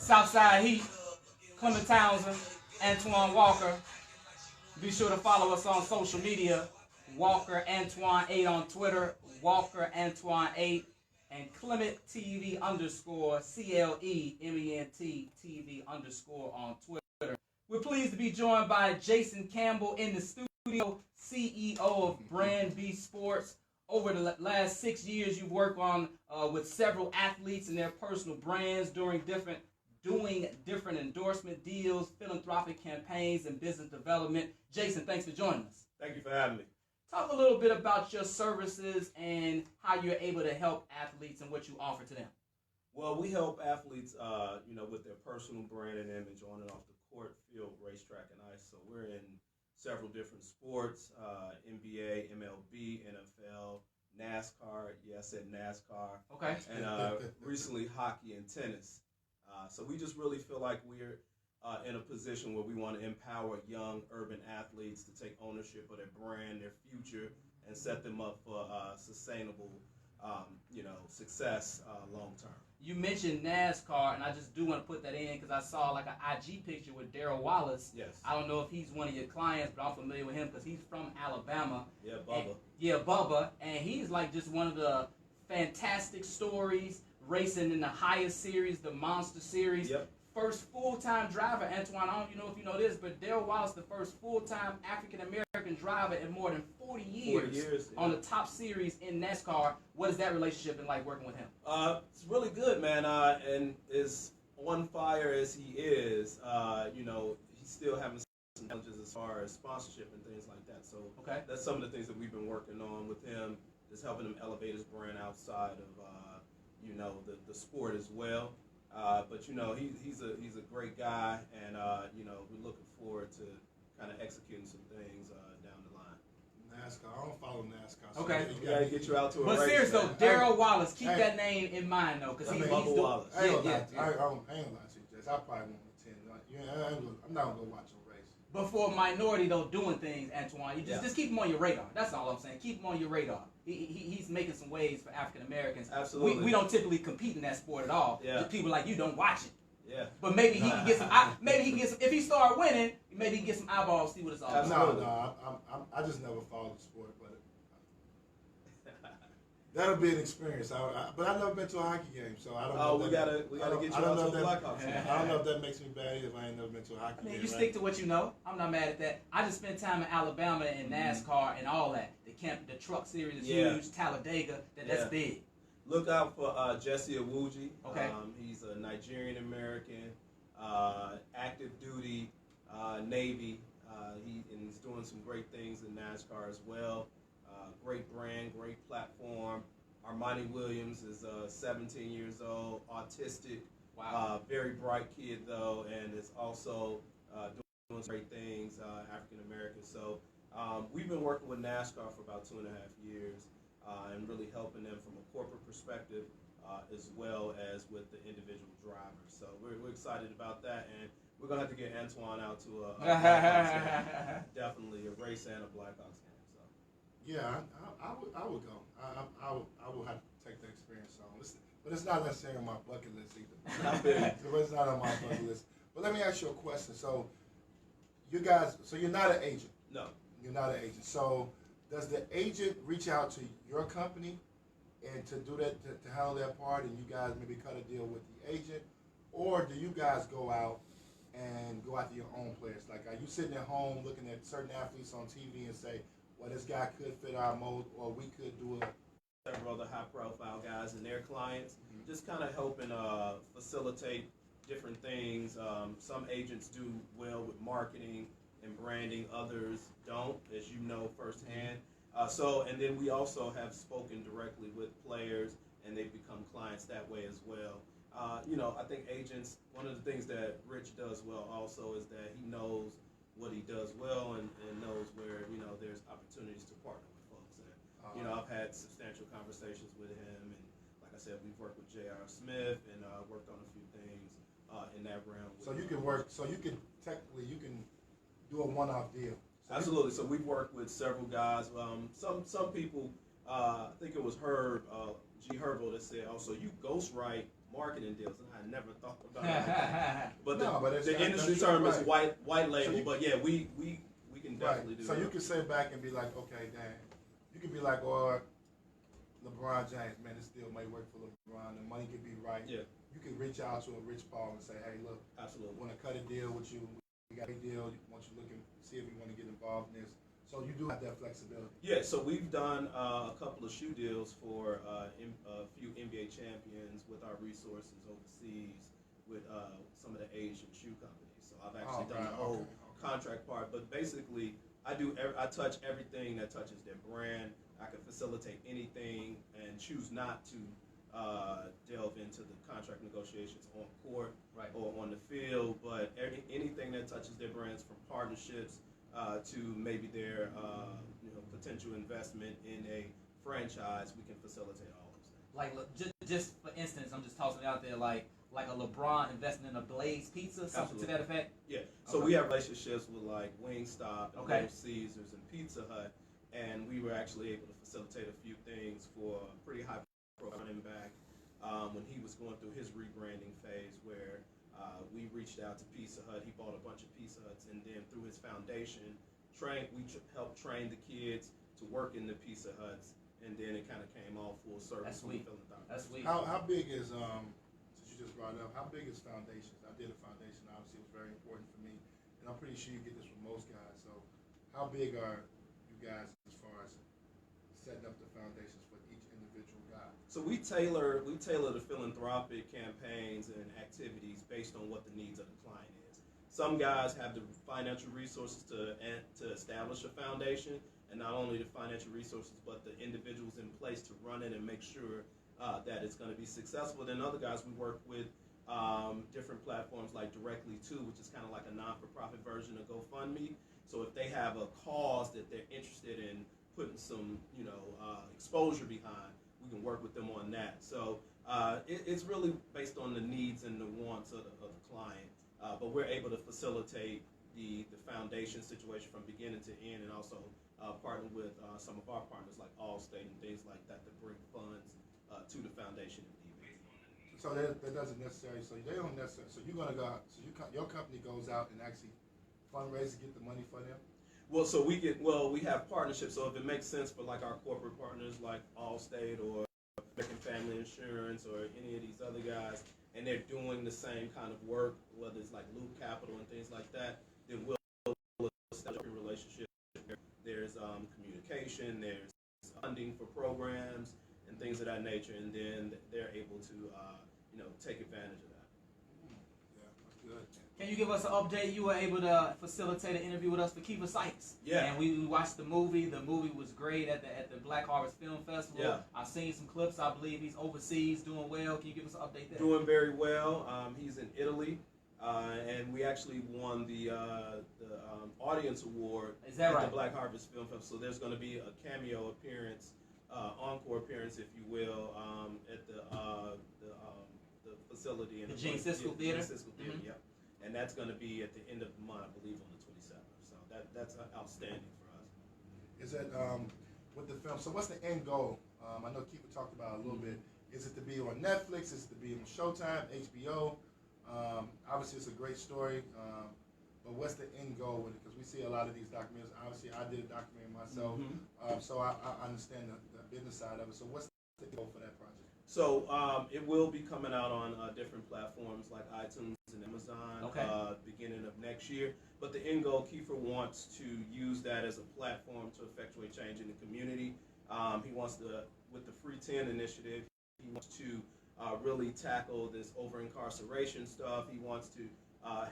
SouthSideHeat, Clement Townsend, Antoine Walker. Be sure to follow us on social media. Walker Antoine 8 on Twitter, Walker Antoine 8, and Clement TV _ CLEMENT TV _ on Twitter. We're pleased to be joined by Jason Campbell in the studio, CEO of Brand B Sports. Over the last 6 years, you've worked on with several athletes and their personal brands doing different endorsement deals, philanthropic campaigns, and business development. Jason, thanks for joining us. Thank you for having me. Talk a little bit about your services and how you're able to help athletes and what you offer to them. Well, we help athletes, with their personal brand and image on and off the court, field, racetrack, and ice. So we're in several different sports, NBA, MLB, NFL, NASCAR. Yeah, I said NASCAR. Okay. And recently hockey and tennis. So we just really feel like we're in a position where we want to empower young urban athletes to take ownership of their brand, their future, and set them up for sustainable, success long term. You mentioned NASCAR, and I just do want to put that in because I saw like an IG picture with Darryl Wallace. Yes. I don't know if he's one of your clients, but I'm familiar with him because he's from Alabama. Yeah, Bubba. Bubba. And he's like just one of the fantastic stories, racing in the highest series, the Monster Series. Yep. First full-time driver, Antoine, I don't know if you know this, but Darryl Wallace, the first full-time African-American driver in more than 40 years, yeah. on the top series in NASCAR. What is that relationship been like working with him? It's really good, man, and as on fire as he is, he's still having some challenges as far as sponsorship and things like that. So Okay. that's some of the things that we've been working on with him, is helping him elevate his brand outside of the sport as well. But he's a great guy, and we're looking forward to kind of executing some things down the line. NASCAR. I don't follow NASCAR. So Okay. We gotta get you out to a But race. seriously though, man. Darryl Wallace, keep Hey. that name in mind though, because I he's mean, doing. Bubba Wallace. I ain't gonna Yeah, lie. yeah. I ain't gonna lie to you, Jess. I probably won't attend. I'm not gonna go watch a race. But for a minority though doing things, Antoine, you Yeah. just keep him on your radar. That's all I'm saying. Keep him on your radar. He's making some waves for African Americans. Absolutely. We don't typically compete in that sport at all. Yeah. Just people like you don't watch it. Yeah. But maybe he can get some. Maybe he can get some. If he start winning, maybe he can get some eyeballs. See what it's all about. Absolutely. No. I just never followed the sport, but that'll be an experience. But I've never been to a hockey game, so I don't know. We gotta get you out to the Blackhawks. Yeah. I don't know if that makes me bad if I ain't never been to a hockey I mean, game. you stick to what you know. I'm not mad at that. I just spent time in Alabama and NASCAR and all that. The truck series is Yeah. huge. Talladega, that's Yeah. big. Look out for Jesse Awuji. Okay. He's a Nigerian American, active duty Navy. He's doing some great things in NASCAR as well. Great brand, great platform. Armani Williams is 17 years old, autistic, Wow. very bright kid though, and is also doing some great things, African American. So we've been working with NASCAR for about 2.5 years. And really helping them from a corporate perspective as well as with the individual drivers. So we're excited about that, and we're going to have to get Antoine out to a Blackhawks game. Definitely a race and a Blackhawks game. So. Yeah, I would go. I would have to take the experience on. But it's not necessarily on my bucket list either. It's not on my bucket list. But let me ask you a question. So you guys, you're not an agent. No. You're not an agent. So does the agent reach out to your company and to do that, to handle that part, and you guys maybe cut a deal with the agent? Or do you guys go out and go after your own players? Like, are you sitting at home looking at certain athletes on TV and say, well, this guy could fit our mold, or we could do a... Several other high-profile guys and their clients, just kind of helping facilitate different things. Some agents do well with marketing and branding, others don't, as you know firsthand. And then we also have spoken directly with players, and they've become clients that way as well. I think agents, one of the things that Rich does well also is that he knows what he does well and knows where, there's opportunities to partner with folks. And, I've had substantial conversations with him, and like I said, we've worked with J.R. Smith and worked on a few things in that realm. So you can work, technically, you can do a one-off deal. So Absolutely. So we've worked with several guys. Some people, I think it was G. Herbo that said, "Oh, so you ghostwrite marketing deals?" And I never thought about it. But the industry term is white label. But yeah, we can definitely do So that. you can sit back and be like, okay, Dan. You can be like, or LeBron James, man, this deal may work for LeBron. The money could be right. Yeah. You can reach out to a Rich Paul and say, hey, look, Absolutely. want to cut a deal with you. We got a deal. Want you looking, see if you want to get involved in this. So you do have that flexibility. Yeah, so we've done a couple of shoe deals for a few NBA champions with our resources overseas with some of the Asian shoe companies. So I've actually done the whole contract part. But basically, I touch everything that touches their brand. I can facilitate anything and choose not to delve into the contract negotiations on court or on the field. But anything that touches their brands, from partnerships to maybe their potential investment in a franchise, we can facilitate all those things. Like just for instance, I'm just tossing it out there, like a LeBron investing in a Blaze Pizza, something to that effect. Yeah. So we have relationships with like Wingstop, and Little Caesars, and Pizza Hut, and we were actually able to facilitate a few things for a pretty high profile running back when he was going through his rebranding phase, where we reached out to Pizza Hut. He bought a bunch of Pizza Huts, and then through his foundation, helped train the kids to work in the Pizza Huts, and then it kind of came all full circle. That's sweet. That's sweet. How big is, since you just brought it up, how big is foundations? I did a foundation, obviously it was very important for me, and I'm pretty sure you get this from most guys. So how big are you guys as far as setting up the foundations for each individual guy? So we tailor the philanthropic campaigns and activities based on what the needs of the client is. some guys have the financial resources to establish a foundation, and not only the financial resources, but the individuals in place to run it and make sure that it's going to be successful. Then other guys, we work with different platforms like Directly To, which is kind of like a non-for-profit version of GoFundMe. So if they have a cause that they're interested in putting some, exposure behind, we can work with them on that. So it's really based on the needs and the wants of the client. But we're able to facilitate the foundation situation from beginning to end, and also partner with some of our partners like Allstate and things like that to bring funds to the foundation. So that doesn't necessarily. So they don't necessarily. So you're gonna go. So your company goes out and actually fundraise to get the money for them. Well, we have partnerships. So if it makes sense for like our corporate partners like Allstate or American Family Insurance or any of these other guys, and they're doing the same kind of work, whether it's like Loop Capital and things like that, then we'll establish a relationship. There's communication, there's funding for programs and things of that nature, and then they're able to take advantage of that. Yeah, that's good. Can you give us an update? You were able to facilitate an interview with us for Kiefer Sykes. Yeah. And we watched the movie. The movie was great at the Black Harvest Film Festival. Yeah. I've seen some clips. I believe he's overseas doing well. Can you give us an update there? Doing very well. He's in Italy, and we actually won the audience award Is that at right? the Black Harvest Film Festival. So there's going to be a cameo appearance, encore appearance, if you will, at the facility in The Gene Siskel Theater? Gene Siskel Theater, Mhm. yep. And that's going to be at the end of the month, I believe, on the 27th. So that's outstanding for us. Is that with the film? So what's the end goal? I know Keeper talked about it a little bit. Is it to be on Netflix? Is it to be on Showtime, HBO? Obviously, it's a great story. But what's the end goal with it? Because we see a lot of these documentaries. Obviously, I did a documentary myself, so I understand the business side of it. So what's the goal for that project? So it will be coming out on different platforms like iTunes and Amazon beginning of next year. But the end goal, Kiefer wants to use that as a platform to effectuate change in the community. He wants to, with the Free 10 initiative, he wants to really tackle this over-incarceration stuff. He wants to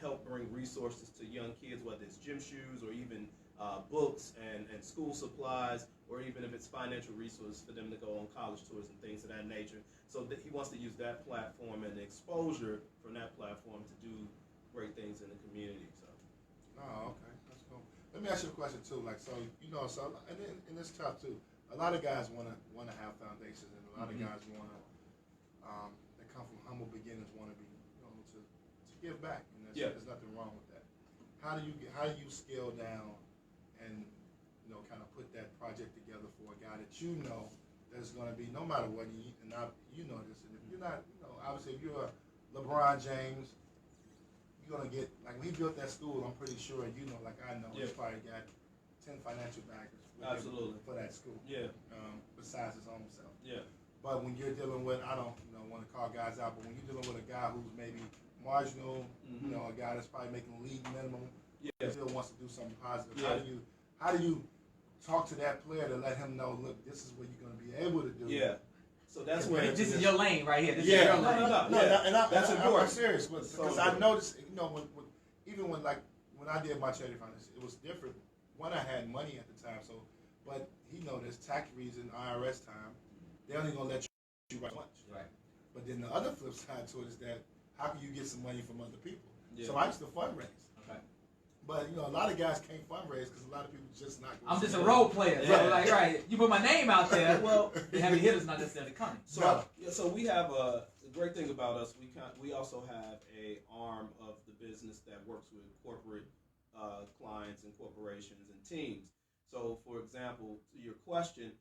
help bring resources to young kids, whether it's gym shoes or even books and school supplies, or even if it's financial resources for them to go on college tours and things of that nature. So that he wants to use that platform and the exposure from that platform to do great things in the community. So. Oh, okay, that's cool. Let me ask you a question too. Like, so and it's tough too. A lot of guys want to have foundations, and a lot of guys want to that come from humble beginnings want to be to give back. And there's nothing wrong with that. How do you scale down and kind of put that project together for a guy that that's going to be, no matter what, and you know this, and if you're not, obviously if you're a LeBron James, you're going to get, like when he built that school, I'm pretty sure, like I know, he's probably got 10 financial backers for that school. Yeah. Besides his own self. Yeah. But when you're dealing with, I don't want to call guys out, but when you're dealing with a guy who's maybe marginal, a guy that's probably making league minimum, still wants to do something positive. Yeah. How do you talk to that player to let him know, look, this is what you're going to be able to do? Yeah. So that's where this is your lane right here. This is your lane. No, that's important. I'm serious because I noticed, when I did my charity finance, it was different. One, I had money at the time, but there's tax reason, IRS time. They're only going to let you write much. Right. But then the other flip side to it is that how can you get some money from other people? Yeah. So I used to fundraise. Okay. But a lot of guys can't fundraise because a lot of people just not. I'm just a role player. So you put my name out there. Well, the heavy hitters not necessarily coming. So we have the great thing about us. We also have a arm of the business that works with corporate clients and corporations and teams. So, for example, to your question,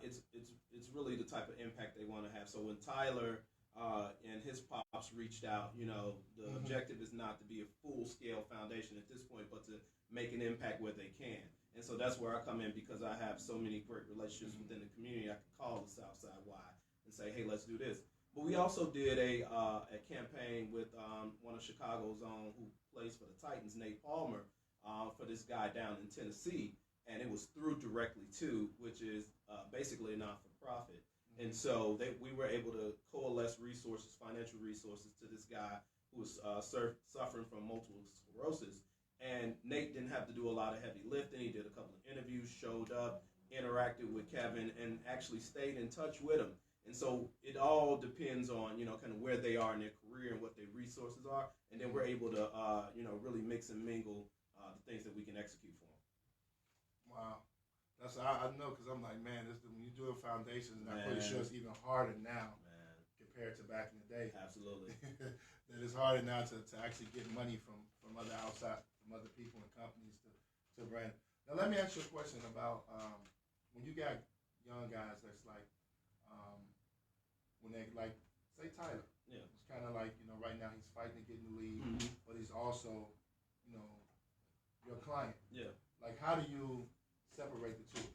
it's really the type of impact they want to have. So when Tyler and his pops reached out, the objective is not to be a full-scale foundation at this point, but to make an impact where they can. And so that's where I come in, because I have so many great relationships within the community. I can call the Southside Y and say, hey, let's do this. But we also did a campaign with one of Chicago's own who plays for the Titans, Nate Palmer, for this guy down in Tennessee. And it was through Directly To, which is basically a not-for-profit. And so we were able to coalesce resources, financial resources, to this guy who was suffering from multiple sclerosis. And Nate didn't have to do a lot of heavy lifting. He did a couple of interviews, showed up, interacted with Kevin, and actually stayed in touch with him. And so it all depends on, kind of where they are in their career and what their resources are. And then we're able to, really mix and mingle the things that we can execute for them. Wow. I know, because I'm like, man, when you do a foundation, I'm pretty sure it's even harder now compared to back in the day. Absolutely. That it's harder now to actually get money from other outside, from other people and companies to brand. Now, let me ask you a question about when you got young guys that's like, when they, like, say Tyler. Yeah. It's kind of like, right now he's fighting to get in the league, but he's also, your client. Yeah. Like, how do you separate the two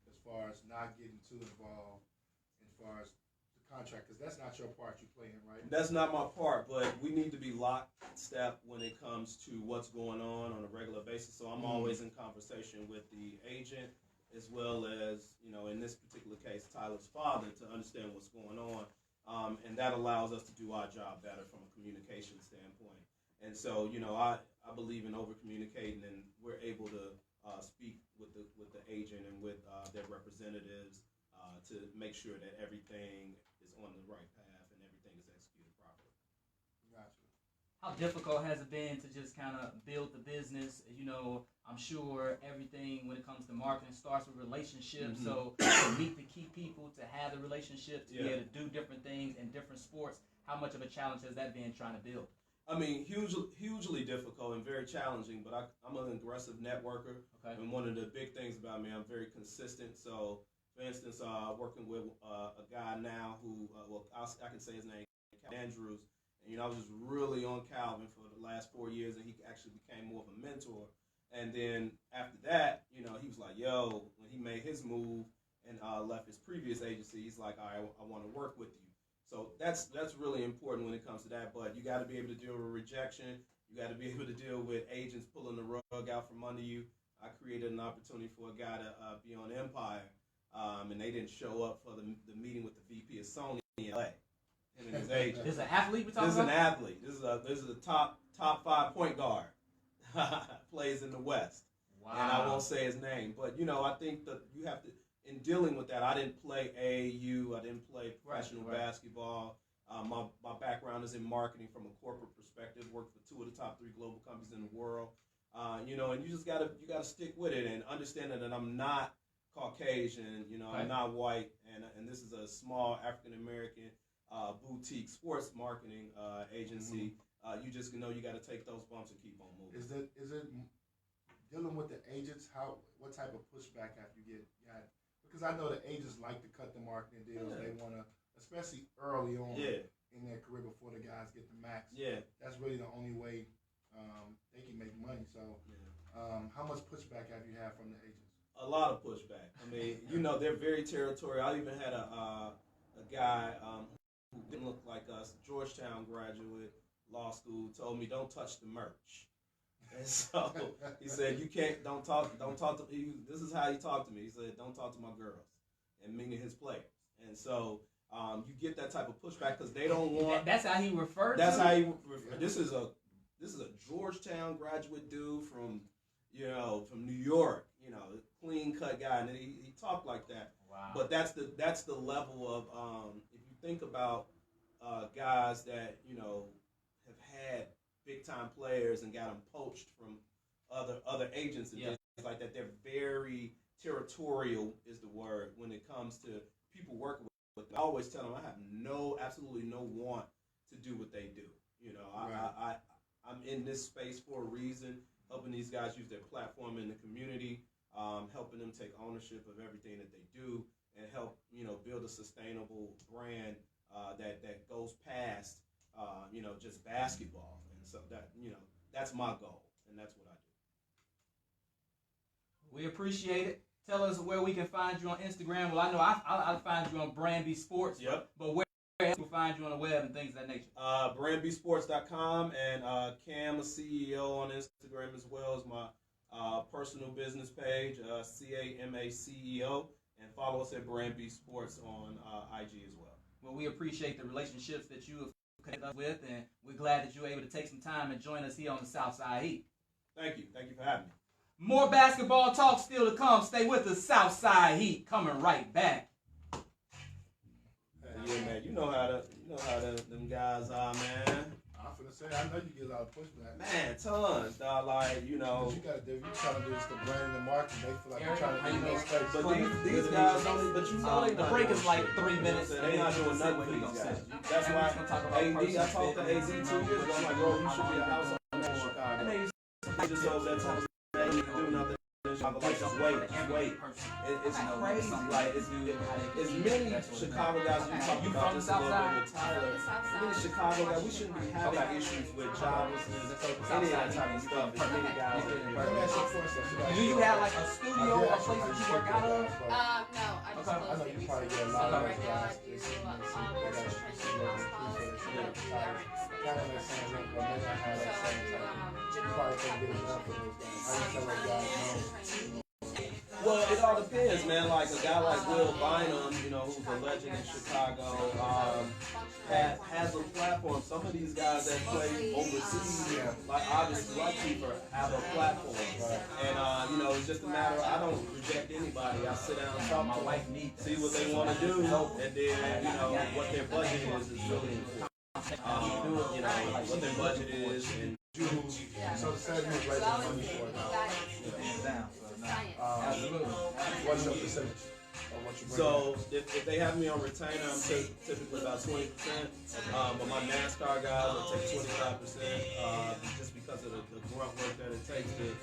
as far as not getting too involved as far as the contract? Because that's not your part you play in, right? That's not my part, but we need to be lockstep when it comes to what's going on a regular basis. So I'm always in conversation with the agent as well as, in this particular case, Tyler's father, to understand what's going on. And that allows us to do our job better from a communication standpoint. And so, I believe in over-communicating, and we're able to speak with the agent and with their representatives to make sure that everything is on the right path and everything is executed properly. Gotcha. How difficult has it been to just kind of build the business? I'm sure everything when it comes to marketing starts with relationships. So to meet the key people, to have the relationship, to be able to do different things in different sports, how much of a challenge has that been trying to build? I mean, hugely difficult and very challenging, but I'm an aggressive networker. Okay. And one of the big things about me, I'm very consistent. So, for instance, working with a guy now who, I can say his name, Andrews. And, I was just really on Calvin for the last 4 years, and he actually became more of a mentor. And then after that, he was like, yo, when he made his move and left his previous agency, he's like, all right, I want to work with you. So that's really important when it comes to that. But you got to be able to deal with rejection. You got to be able to deal with agents pulling the rug out from under you. I created an opportunity for a guy to be on Empire, and they didn't show up for the meeting with the VP of Sony in LA. Him and his agent. This is an athlete we're talking about? This is an athlete. This is a top 5 point guard. Plays in the West. Wow. And I won't say his name, but I think that you have to. In dealing with that, I didn't play AAU. I didn't play professional basketball. My background is in marketing from a corporate perspective. Worked for 2 of the top 3 global companies in the world. And you just gotta stick with it and understand that I'm not Caucasian. I'm not white, and this is a small African American boutique sports marketing agency. You just you got to take those bumps and keep on moving. Is it dealing with the agents? What type of pushback have you got? Because I know the agents like to cut the marketing deals. Yeah. They want to, especially early on in their career before the guys get the max. Yeah, that's really the only way they can make money. So, how much pushback have you had from the agents? A lot of pushback. I mean, they're very territorial. I even had a guy who didn't look like us, Georgetown graduate, law school, told me don't touch the merch. And so he said, don't talk to me. This is how he talked to me. He said, don't talk to my girls, and meaning his players. And so you get that type of pushback because they don't want. That's how he referred. That's how he. This is a Georgetown graduate dude from New York. Clean cut guy, and he talked like that. Wow. But that's the level of if you think about guys that have had big time players and got them poached from other agents and things like that. They're very territorial is the word when it comes to people working with them. I always tell them I have absolutely no want to do what they do. I'm in this space for a reason, helping these guys use their platform in the community, helping them take ownership of everything that they do, and help build a sustainable brand that goes past just basketball. And so that's my goal, and that's what I do. We appreciate it. Tell us where we can find you on Instagram. Well, I know I find you on Brand B Sports. Yep. But where else can we find you on the web and things of that nature? BrandBsports.com, and Cam, a CEO on Instagram, as well as my personal business page, CAMACEO, and follow us at Brand B Sports on IG as well. Well, we appreciate the relationships that you have connect us with, and we're glad that you were able to take some time and join us here on the Southside Heat. Thank you for having me. More basketball talk still to come. Stay with the Southside Heat, coming right back. Yeah, man. You know how them guys are, man. I'm finna say, I know you get a lot of pushback. Man, tons, dog. Like, you know. You trying to do this to brand and marketing. They feel like you're trying to do no space. But these guys don't. But you know they the break is like 3 minutes. They're not doing nothing for these guys. That's why AD. I talked to AD 2 years ago. I'm like, bro, you should be a household name in Chicago. They just over that time. They don't do nothing. Like, just wait. It's crazy. Like, it's many Chicago guys we talked about this a little bit with Tyler. Many Chicago guys, we shouldn't be having issues with joblessness, any of that type of stuff. It's many guys. Do you have like a studio or a place that you work out of? No, I just I know you probably get a lot of those guys. Well, it all depends, man. Like a guy like Will Bynum, you know, who's a legend in Chicago, has a platform. Some of these guys that play overseas, like obviously like Keeper, have a platform. And you know, it's just a matter of, I don't reject anybody. I sit down and talk to them, see what they want to do, and then, you know, what their budget is really important. You know, what their budget is, and so the same is right now money for it now. Absolutely. What's your percentage of what you bring? so if they have me on retainer, I'm typically about 20%. But my NASCAR guys will take 25%, just because of the grunt work that it takes to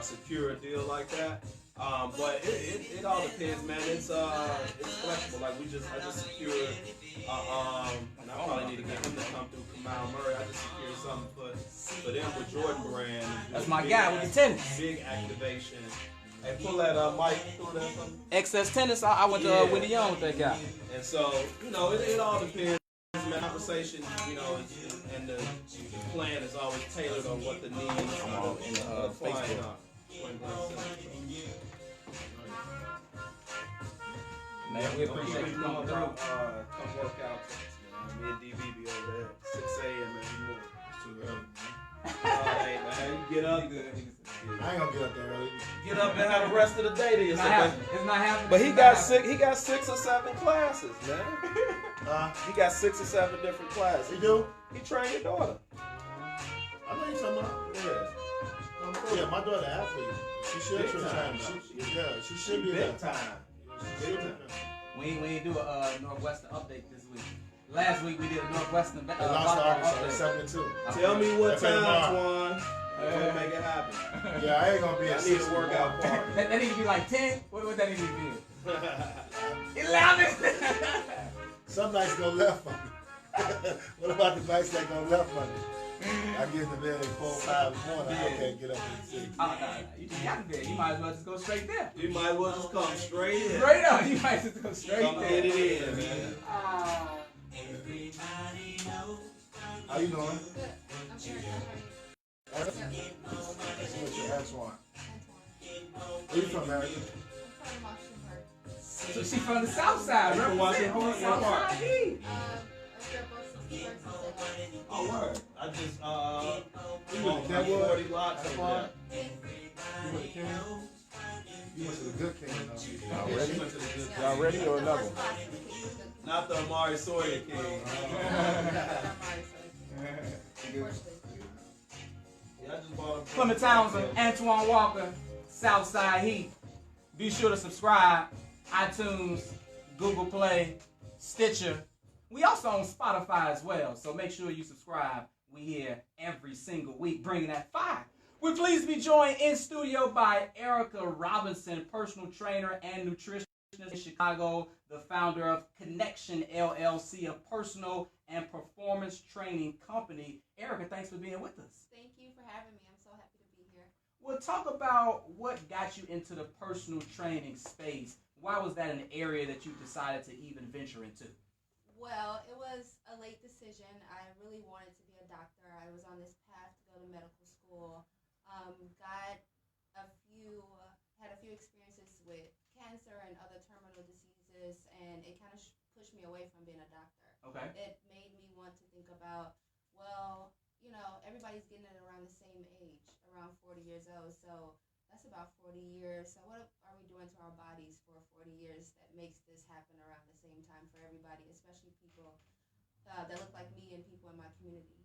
secure a deal like that. But it all depends, man. It's flexible. Like I just secured, and I probably need to get him to come through Kamal Murray. I just secured something for them with Jordan Brand. That's my guy with the tennis. Big activation. Hey, pull that mic through that for me. XS Tennis, I went to Winnie Young with that guy. And so, you know, it all depends. Man, conversation, you know, and the plan is always tailored on what the needs of the client are. Man, we appreciate you coming through. Come work out. Me and DB be over there 6 a.m. every morning. It's too early. Alright, man, you get up. I ain't gonna get up there early. Get up and have the rest of the day to It's yourself. not happening. It's not happening. But he got 6 or 7 classes, man. He got 6 or 7 different classes. You do? He trained your daughter. I know you're talking about. Yeah. Yeah, my daughter athlete. She should Big train. time, She should be Big there. time. Big time. We ain't do a Northwestern update this week. Last week we did a Northwestern They lost to Arkansas update. 7-2. Tell me what They play time, tomorrow. Antoine. I'm gonna make it happen. Yeah, I ain't gonna be I at need 6 a workout tomorrow. part. That need to be like 10? What that need to be? 11! Some nights go left for me. What about the nights that go left for me? I get to bed at 4, 5 in the morning. I can't get up at 6. No. You just got in bed. You might as well just go straight there. You might as well just come straight in. Straight up. You might just go straight Come there. get it in, man. How you doing? Good. I'm here. Let's see what your Antoine. Where you from, America? So she from the south side. You from Represent on the Washington? south What side. Heat. Oh, word. I just, You went to Kenwood? 40 blocks over there. You went to King? You went to the good King, though. Y'all ready? Went to the good Y'all ready or another one? Not the Amari Sawyer King. Yeah, I just bought him. Clement Townsend, Antoine Walker, Southside Heat. Be sure to subscribe. iTunes, Google Play, Stitcher. We also on Spotify as well, so make sure you subscribe. We here every single week bringing that fire. We're pleased to be joined in studio by Erica Robinson, personal trainer and nutritionist in Chicago, the founder of Connection LLC, a personal and performance training company. Erica, thanks for being with us. Thank you for having me. I'm so happy to be here. Well, talk about what got you into the personal training space. Why was that an area that you decided to even venture into? Well, it was a late decision. I really wanted to be a doctor. I was on this path to go to medical school. Had a few experiences with cancer and other terminal diseases, and it kind of pushed me away from being a doctor. Okay. It made me want to think think about, well, everybody's getting it around the same age, around 40 years old. So that's about 40 years. So what are we doing to our bodies for 40 years that makes this happen around the same time for everybody, especially people that look like me and people in my community?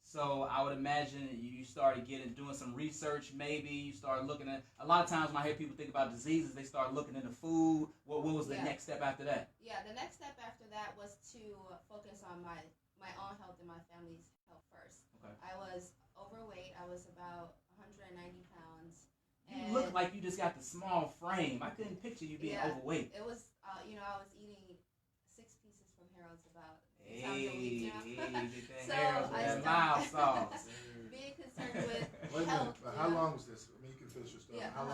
So I would imagine you started doing some research. Maybe you started looking at. A lot of times when I hear people think about diseases, they start looking into food. What was the next step after that? Yeah, the next step after that was to focus on my own health and my family's health first. Okay. I was overweight. I was about 190 pounds. You look like you just got the small frame. I couldn't picture you being overweight. It was, I was eating 6 pieces from Harold's about 3 times a week. So I mild sauce. being concerned with Wait a health. minute, but how long was this? I mean, you can finish your story. Yeah, How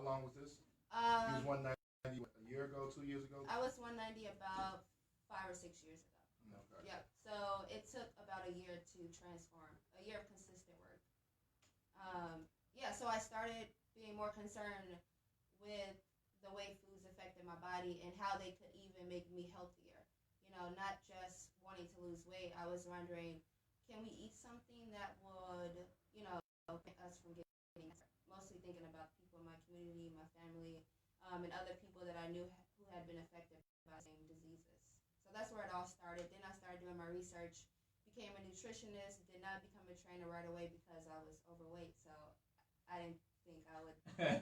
long was this? You was 190 a year ago, 2 years ago? I was 190 about 5 or 6 years ago. Okay. Yep. So it took about a year to transform, a year of consistent work. So I started being more concerned with the way foods affected my body and how they could even make me healthier. Not just wanting to lose weight. I was wondering, can we eat something that would, prevent us from getting cancer? Mostly thinking about people in my community, my family, and other people that I knew who had been affected by the same diseases. So that's where it all started. Then I started doing my research, became a nutritionist, did not become a trainer right away because I was overweight. So I didn't think I would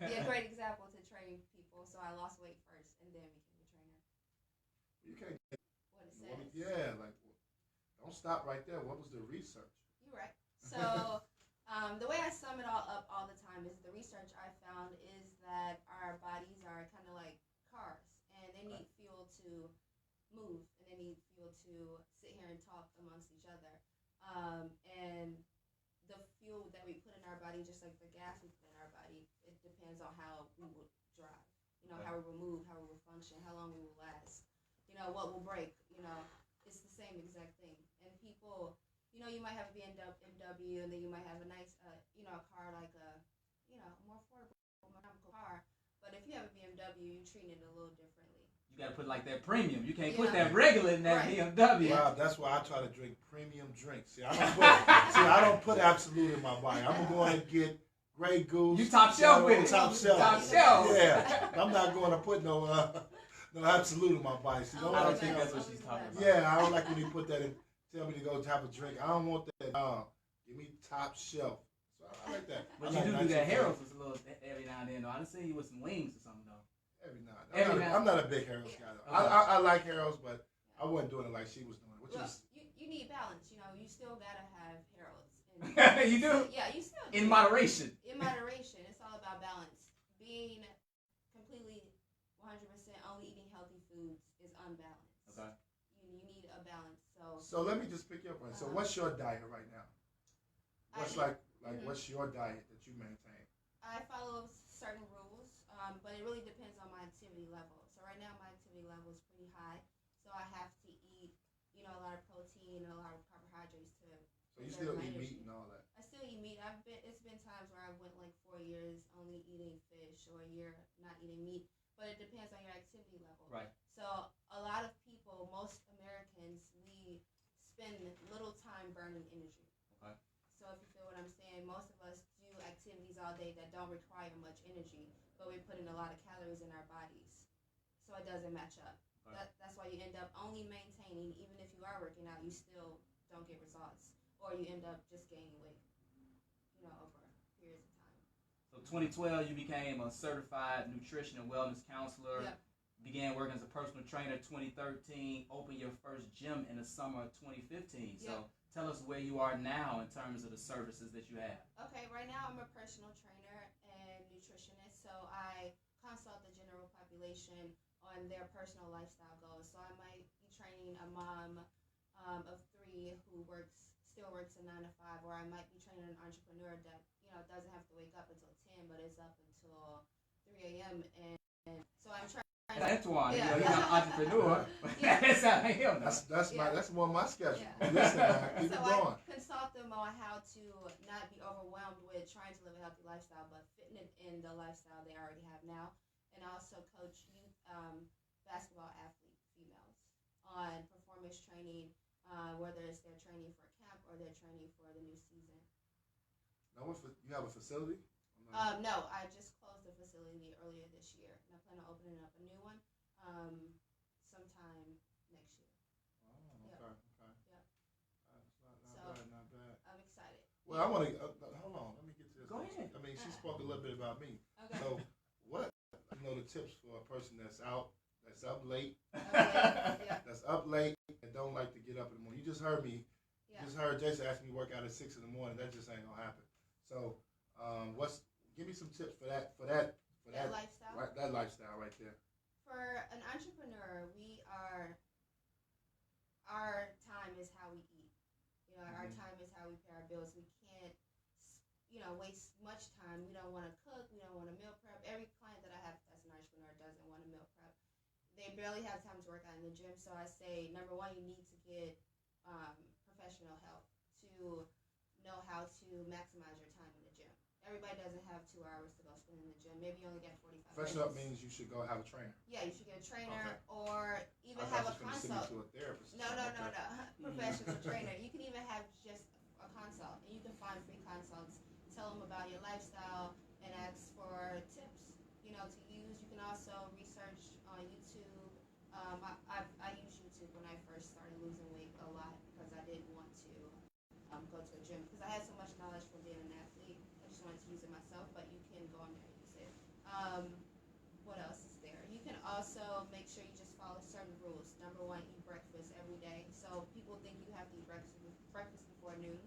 be a great example to train people. So I lost weight first and then became a trainer. You can't. What it says. Yeah, don't stop right there. What was the research? You're right. So the way I sum it all up all the time is the research I found is that our bodies are kind of like cars, and they need fuel to move, and they need fuel to sit here and talk amongst each other. And the fuel that we put in our body, just like the gas we put in our body, it depends on how we will drive. How we will move, how we will function, how long we will last. What will break. It's the same exact thing. And people, you might have a BMW, and then you might have a nice, a car like a, more affordable car. But if you have a BMW, you're treating it a little differently. You got to put like that premium. You can't put that regular in that BMW. Wow, that's why I try to drink premium drinks. I don't put absolute in my body. I'm going to get Grey Goose. You top shelf with it. Top shelf. Top shelf. Yeah. I'm not going to put no absolute in my body. See, I don't think that's what she's talking about. Yeah, I don't like when you put that in. Tell me to go have a drink. I don't want that. Give me top shelf. So I like that. But you do that. Harold's was a little every now and then, though. I done seen you with some wings or something, though. Every now and then. I'm not a big Harold's guy, though. I like Harold's, but I wasn't doing it like she was doing it. You need balance. You still got to have Harold's. You do? Yeah, you still do. In moderation. In moderation. It's all about balance. Being completely 100% only eating healthy foods is unbalanced. Okay. You need a balance. So let me just pick you up on it. So what's your diet right now? What's what's your diet that you maintain? I follow certain rules, but it really depends on my activity level. So right now my activity level is pretty high, so I have to eat, a lot of protein and a lot of carbohydrates to. So you still eat meat and all that? I still eat meat. It's been times where I went like 4 years only eating fish or a year not eating meat, but it depends on your activity level. Right. So a lot of people, most Americans, we spend little time burning energy. Okay. So if you feel what I'm saying, most of us do activities all day that don't require much energy, but we put in a lot of calories in our bodies. So it doesn't match up. Okay. That's why you end up only maintaining, even if you are working out, you still don't get results. Or you end up just gaining weight, over periods of time. So 2012, you became a certified nutrition and wellness counselor. Yep. Began working as a personal trainer 2013, opened your first gym in the summer of 2015. Yep. So tell us where you are now in terms of the services that you have. Okay, right now I'm a personal trainer and nutritionist, so I consult the general population on their personal lifestyle goals. So I might be training a mom of 3 who still works a 9 to 5, or I might be training an entrepreneur that doesn't have to wake up until 10, but is up until 3 a.m. And so I'm trying. Antoine, Yeah. he's an entrepreneur. Yeah. That's not him. That's one of my schedules. Yeah. Listen, man, keep So it going. I consult them on how to not be overwhelmed with trying to live a healthy lifestyle, but fitting it in the lifestyle they already have now. And I also coach youth basketball athlete females on performance training, whether it's they're training for camp or they're training for the new season. Now, you have a facility? No, I just closed the facility earlier this year, and I plan on opening up a new one sometime next year. Oh, okay, Yep. okay. Yep. Not bad. I'm excited. Well, I want to hold on. Let me get to this. Go ahead. I mean, she spoke a little bit about me. Okay. So, what the tips for a person that's up late, Yeah. that's up late and don't like to get up in the morning? You just heard me. Yeah. You just heard Jason ask me to work out at 6 in the morning. That just ain't gonna happen. So, give me some tips for that lifestyle. Right, that lifestyle right there. For an entrepreneur, our time is how we eat. You know, our time is how we pay our bills. We can't, waste much time. We don't want to cook. We don't want to meal prep. Every client that I have that's an entrepreneur doesn't want to meal prep. They barely have time to work out in the gym. So I say, number one, you need to get professional help to know how to maximize your time in the gym. Everybody doesn't have 2 hours to go spend in the gym. Maybe you only get 45 minutes. Professional help means you should go have a trainer. Yeah, you should get a trainer Okay. or even I have a thought you were gonna consult. send me to a therapist. No. Professional trainer. You can even have just a consult, and you can find free consults. Tell them about your lifestyle and ask for tips, to use. You can also research on YouTube. I used YouTube when I first started losing weight a lot because I didn't want to go to a gym because I had so much knowledge from being an athlete. I just wanted to use it myself, but you can go on there and use it. What else is there? You can also make sure you just follow certain rules. Number one, eat breakfast every day. So people think you have to eat breakfast before noon.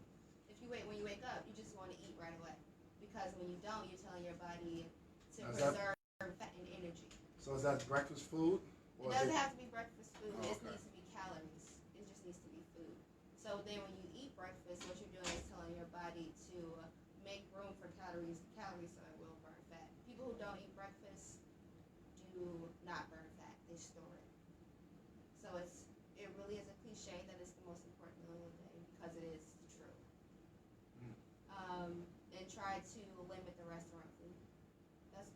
When you wake up, you just want to eat right away. Because when you don't, you're telling your body to preserve fat and energy. So is that breakfast food? It doesn't have to be breakfast food. Oh, It okay. needs to be calories. It just needs to be food. So then when you eat breakfast, what you're doing is telling your body to make room for calories so it will burn fat. People who don't eat breakfast do not burn fat. They store it. So it really is a cliche that it's the most important meal of the day because it is true. And try to limit the restaurant food.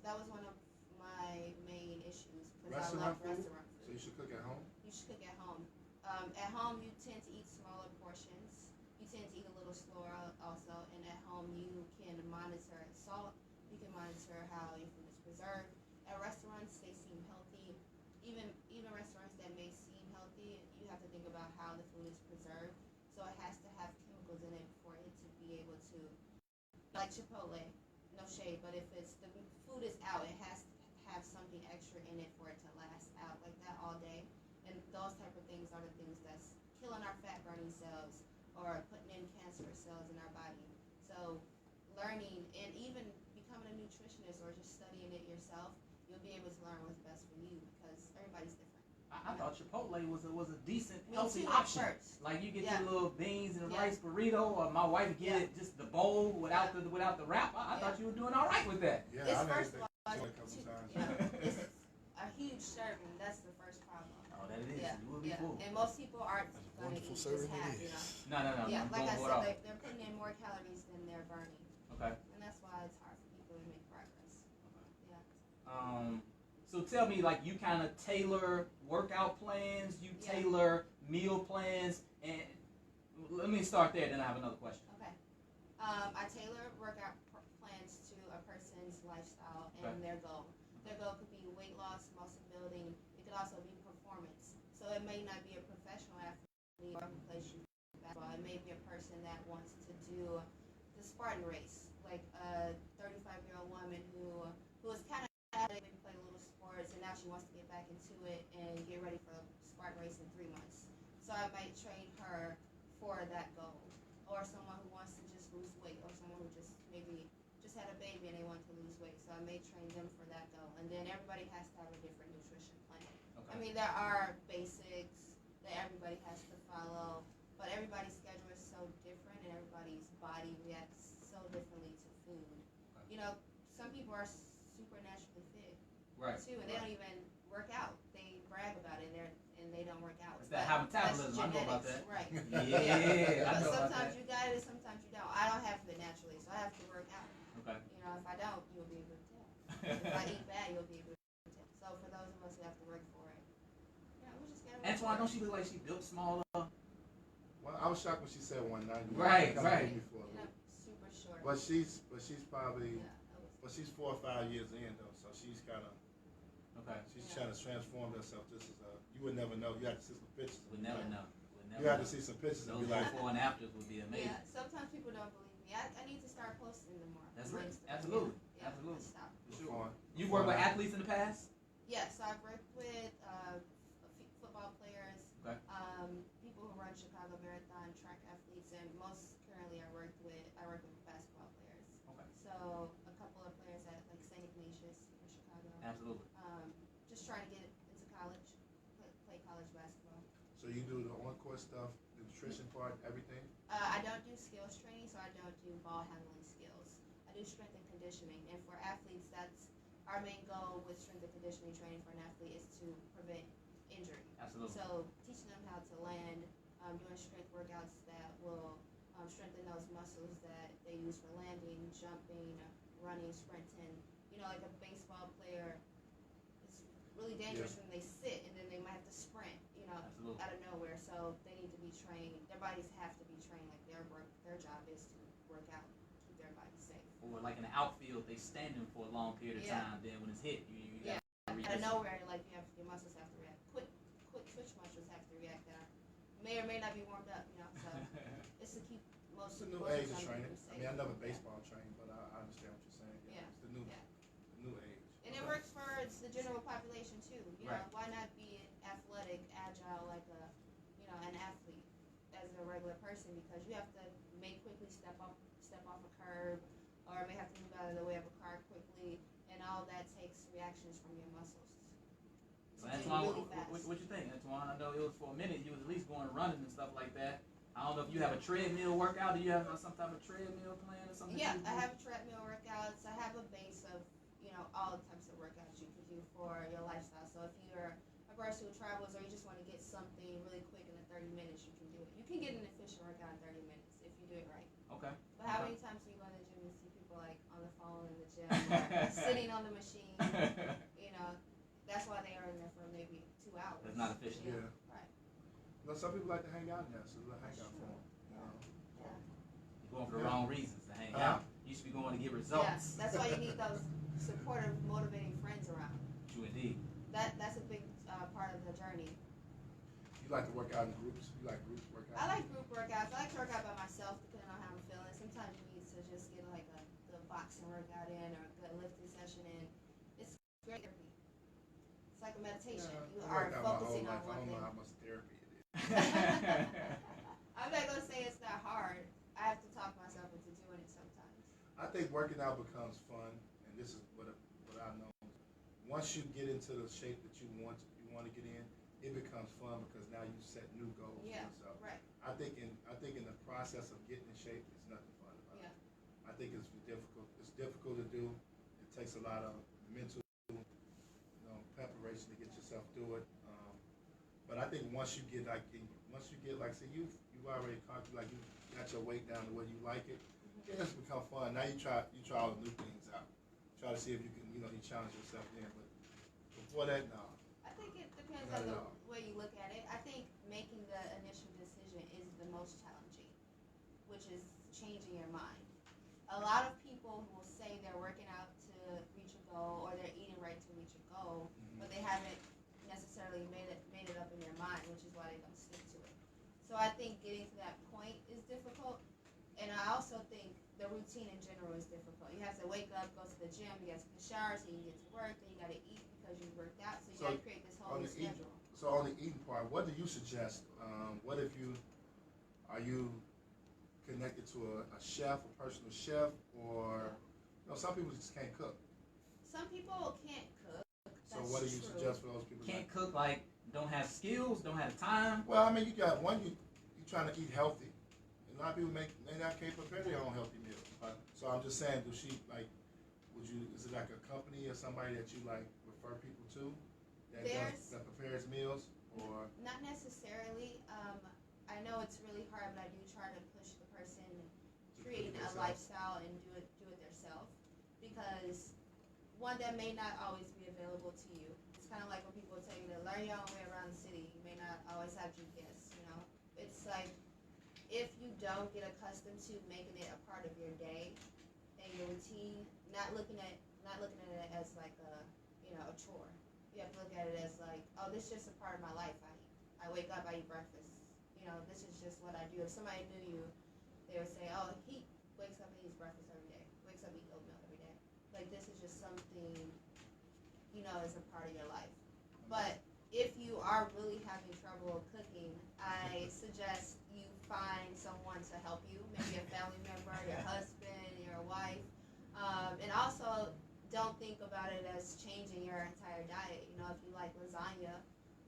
That was one of my main issues because I love restaurant food. So you should cook at home? You should cook at home. At home, you tend to eat smaller portions. You tend to eat a little slower also. And at home, you can monitor salt. You can monitor how your food is preserved. At restaurants, they seem healthy. Even restaurants that may seem healthy, you have to think about how the food is preserved. So it has to have chemicals in it for it to be able to, like Chipotle, no shade, but if the food is out, it has to have something extra in it for it to last out like that all day. And those type of things are the things that's killing our fat burning cells or putting in cancerous cells in our body. So learning and even becoming a nutritionist or just studying it yourself, you'll be able to learn what's best for you because everybody's different. I thought Chipotle was a decent, Me healthy too, option. at first. Like you get Yeah. your little beans and Yeah. rice burrito, or my wife get Yeah. it just the bowl without Yeah. the wrap. I Yeah. thought you were doing all right with that. Yeah, It's I made first it of all, a couple times. it's a huge serving. That's the first problem. Oh, that it is. Yeah, You will be yeah. full. And most people aren't That's a going to wonderful eat just serving half, it you is. know. No. Yeah, I'm like I going said, all. they're putting in more calories than they're burning. Okay. And that's why it's hard for people to make progress. So tell me, like, you kind of tailor workout plans, you Yeah. tailor meal plans, and let me start there. Then I have another question. Okay. I tailor workout plans to a person's lifestyle and Okay. their goal. Their goal could be weight loss, muscle building. It could also be performance. So it may not be a professional athlete or who plays basketball. It may be a person that wants to do the Spartan race, like a 35-year-old woman who was kind of maybe played a little sports and now she wants to get back into it and get ready for the Spartan race in 3 months. So I might train her for that goal. Or someone who wants to just lose weight, or someone who just maybe just had a baby and they want to lose weight. So I may train them for that goal. And then everybody has to have a different nutrition plan. Okay. I mean, there are basics that everybody has to follow, but everybody's schedule is so different and everybody's body reacts so differently to food. Okay. You know, some people are supernaturally fit Right. too, and they don't even work out. They brag about it and they don't work out. It's that But high that's metabolism. I know about genetics, that. Right. Yeah, I But know about sometimes that. you got it, sometimes you don't. I don't have it naturally, so I have to work out. Okay. You know, if I don't, you'll be able to tell. If I eat bad, you'll be able to tell. So for those of us who have to work for it, we just gotta work Antoine, for don't it. she look like she built smaller? Well, I was shocked when she said 190. Right. And I'm super short. But she's probably, Yeah, but she's 4 or 5 years in though, so she's kind of. Okay. She's trying to transform herself. This is you would never know. You have to see some pictures. We'll never know. You have to see some pictures and Those be like, before and afters would be amazing. Yeah, sometimes people don't believe me. I need to start posting them more. That's on right. Instagram. Absolutely. Yeah, Absolutely. Stop. Sure. You've worked with athletes in the past? Yes, I've worked with football players, Okay. people who run Chicago Marathon, track athletes, and most currently I work with basketball players. Okay. So a couple of players at like St. Ignatius in Chicago. Absolutely. Just trying to get into college, play college basketball. so you do the on-court stuff, the nutrition part, everything. I don't do skills training, so I don't do ball handling skills. I do strength and conditioning, and for athletes, that's our main goal with strength and conditioning training for an athlete is to prevent injury. Absolutely. So teaching them how to land, doing strength workouts that will strengthen those muscles that they use for landing, jumping, running, sprinting. You know, like a baseball player, it's really dangerous when they sit and then they might have to sprint, you know, Absolutely. out of nowhere. So they need to be trained. Their bodies have to be trained. Like their job is to work out, keep their body safe. Or like in the outfield, they standing for a long period of Yeah. time. Then when it's hit, you Yeah. got to Out of nowhere, like your muscles have to react. Quick twitch muscles have to react. That may or may not be warmed up, you know. So it's to keep most. It's the new most age of the time training. safe. I mean, I never baseball trained, but I understand what you're saying. Yeah. It's the new age. And it works for the general population too. You know, Right. why not be athletic, agile, like an athlete as a regular person? Because you have to quickly step off a curb, or may have to move out of the way of a car quickly, and all that takes reactions from your muscles. So to do Antoine, really fast. what you think, Antoine? I know it was for a minute. You was at least going running and stuff like that. I don't know if you have a treadmill workout. Do you have some type of treadmill plan or something? Yeah, I have treadmill workouts. I have a base of all types of workouts you could do for your lifestyle. So if you're a person who travels or you just want to get something really quick in 30 minutes, you can do it. You can get an efficient workout in 30 minutes if you do it right. Okay. But how many times do you go to the gym and see people like on the phone in the gym, or sitting on the machine? You know, that's why they are in there for maybe 2 hours. That's not efficient. Yeah. Right. But some people like to hang out in there, so it's a hangout for them. Yeah. You're going for the wrong reasons to hang out. You should be going to get results. Yeah, that's why you need those supportive, motivating friends around. True indeed. That's a big part of the journey. You like to work out in groups? You like group workouts? I like group workouts. I like to work out by myself depending on how I'm feeling. Sometimes you need to just get like a good boxing workout in or a good lifting session in. It's great therapy. It's like a meditation. You I are worked out my whole focusing on life. I one don't thing. know how much therapy it is. I'm not gonna say it's not hard. I have to talk myself into doing it sometimes. I think working out becomes fun, and this is what I know. Once you get into the shape that you want to get in, it becomes fun because now you set new goals for Yeah, yourself. right. I think in the process of getting in shape, it's nothing fun about it. I think it's difficult. It's difficult to do. It takes a lot of mental, preparation to get yourself through it. But I think once you get like say you already conquered, like you got your weight down to where you like it, it's become fun. Now you try all the new things out. Try to see if you can you challenge yourself in. But before that, no. I think it depends Not on at the all. way you look at it. I think making the initial decision is the most challenging, which is changing your mind. A lot of people will say they're working out to reach a goal or they're eating right to reach a goal, but they haven't necessarily made it up in their mind, which is why they don't stick to it. So I think getting to that point is difficult, and I also think the routine in general is difficult. You have to wake up, go to the gym, you got to take a shower, so you get to work, then you got to eat because you worked out. So you got to create this whole on new the eat- schedule. So on the eating part, what do you suggest? What if are you connected to a chef, a personal chef, or some people just can't cook. Some people can't cook. So That's what do you true. suggest for those people? Can't cook, like, don't have skills, don't have time. Well, I mean, you got one. You're trying to eat healthy. A lot of people may not can't prepare their own healthy meal. So I'm just saying, is it like a company or somebody that you like refer people to that prepares meals, or? Not necessarily. I know it's really hard, but I do try to push the person creating a lifestyle and do it themselves, because one, that may not always be available to you. It's kind of like when people tell you to learn your own way around the city. You may not always have GPS. It's like if you don't get accustomed to making it a part of your day and your routine, not looking at it as like a chore. You have to look at it as like, oh, this is just a part of my life. I wake up, I eat breakfast. This is just what I do. If somebody knew you, they would say, oh, he wakes up and eats breakfast every day. Wakes up and eats oatmeal every day. Like, this is just something, is a part of your life. But if you are really having trouble cooking, I suggest you find someone to help you, maybe a family member, your husband, your wife. And also, don't think about it as changing your entire diet. If you like lasagna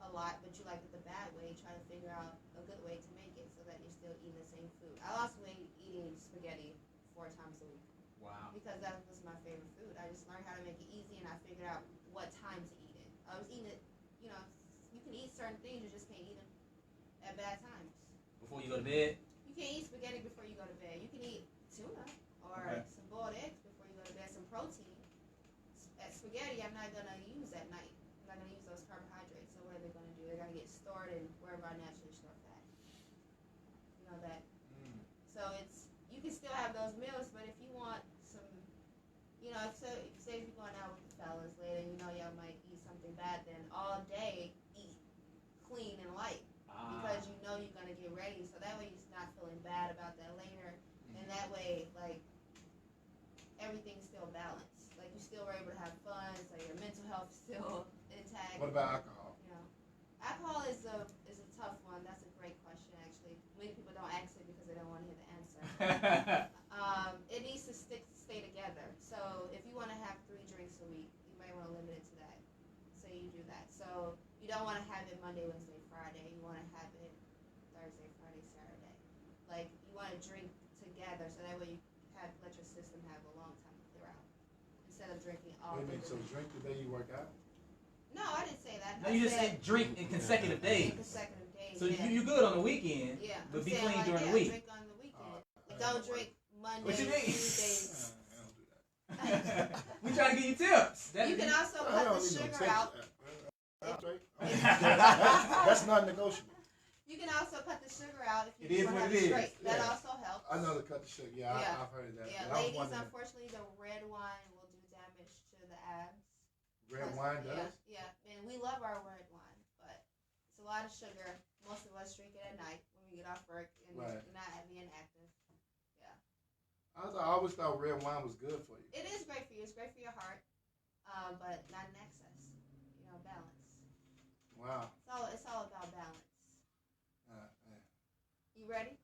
a lot, but you like it the bad way, try to figure out a good way to make it so that you're still eating the same food. I lost weight eating spaghetti 4 times a week. Wow. Because that was my favorite food. I just learned how to make it easy, and I figured out what time to eat it. I was eating it, you can eat certain things, you just can't eat them at bad times. Before you go to bed? You can eat spaghetti before you go to bed. You can eat tuna or some boiled eggs before you go to bed, some protein. At spaghetti, I'm not going to use at night. I'm not going to use those carbohydrates. So what are they going to do? They're going to get stored in wherever I naturally store fat. You know that. So you can still have those meals, but if you want some, say if you're going out with the fellas later, y'all might eat something bad, then all day eat clean and light. Because you're going to get ready. So that way you're not feeling bad about that later. And that way, like, everything's still balanced. Like, you still were able to have fun, so your mental health is still intact. What about alcohol? Alcohol is a tough one. That's a great question, actually. Many people don't ask it because they don't want to hear the answer. It needs to stay together. So if you want to have 3 drinks a week, you might want to limit it to that. So you do that. So you don't want to have it Monday, Wednesday, Friday. You want to have it Thursday, Friday, Saturday. Like, you want to drink together, so that way you let your system have a long time to clear out. Instead of drinking all day. So drink the day you work out? No, I didn't say that. No, you just said drink in consecutive days. Consecutive days. So you good on the weekend, but be clean during the week. Drink on the weekend. Don't drink Monday, What you mean? Tuesdays. I don't do that. We try to give you tips. You can also cut the sugar out. That's not negotiable. You can also cut the sugar out if It you is want what to it have is. straight. That also helps. I know to cut the sugar. Yeah. I've heard of that. Yeah, But I was ladies, wondering- unfortunately, the red wine will do damage to the abs. Red wine does? Yeah, and we love our red wine, but it's a lot of sugar. Most of us drink it at night when we get off work and Right. we're not being active. Yeah. I always thought red wine was good for you. It is great for you. It's great for your heart, but not in excess. Balance. Wow. It's all about balance. Yeah. You ready?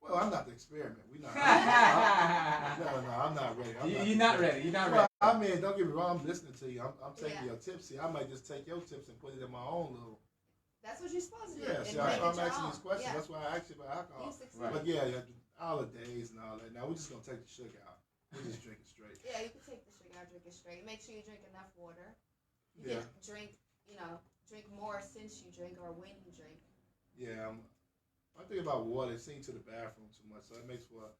Well, I'm not the experiment. We not. No, I'm not ready. You're not ready. You're not ready. I mean, don't get me wrong. I'm listening to you. I'm taking your tips here. I might just take your tips and put it in my own little. That's what you're supposed to do. Yeah. See, I'm asking these questions. Yeah. That's why I asked you about alcohol. You succeed. Right. But yeah, all the days and all that. Now we're just gonna take the sugar out. We're just drinking straight. Yeah, you can take the sugar out, drink it straight. Make sure you drink enough water. You Yeah. can drink more since you drink or when you drink. Yeah. I think about water. It seems to the bathroom too much, so it makes for an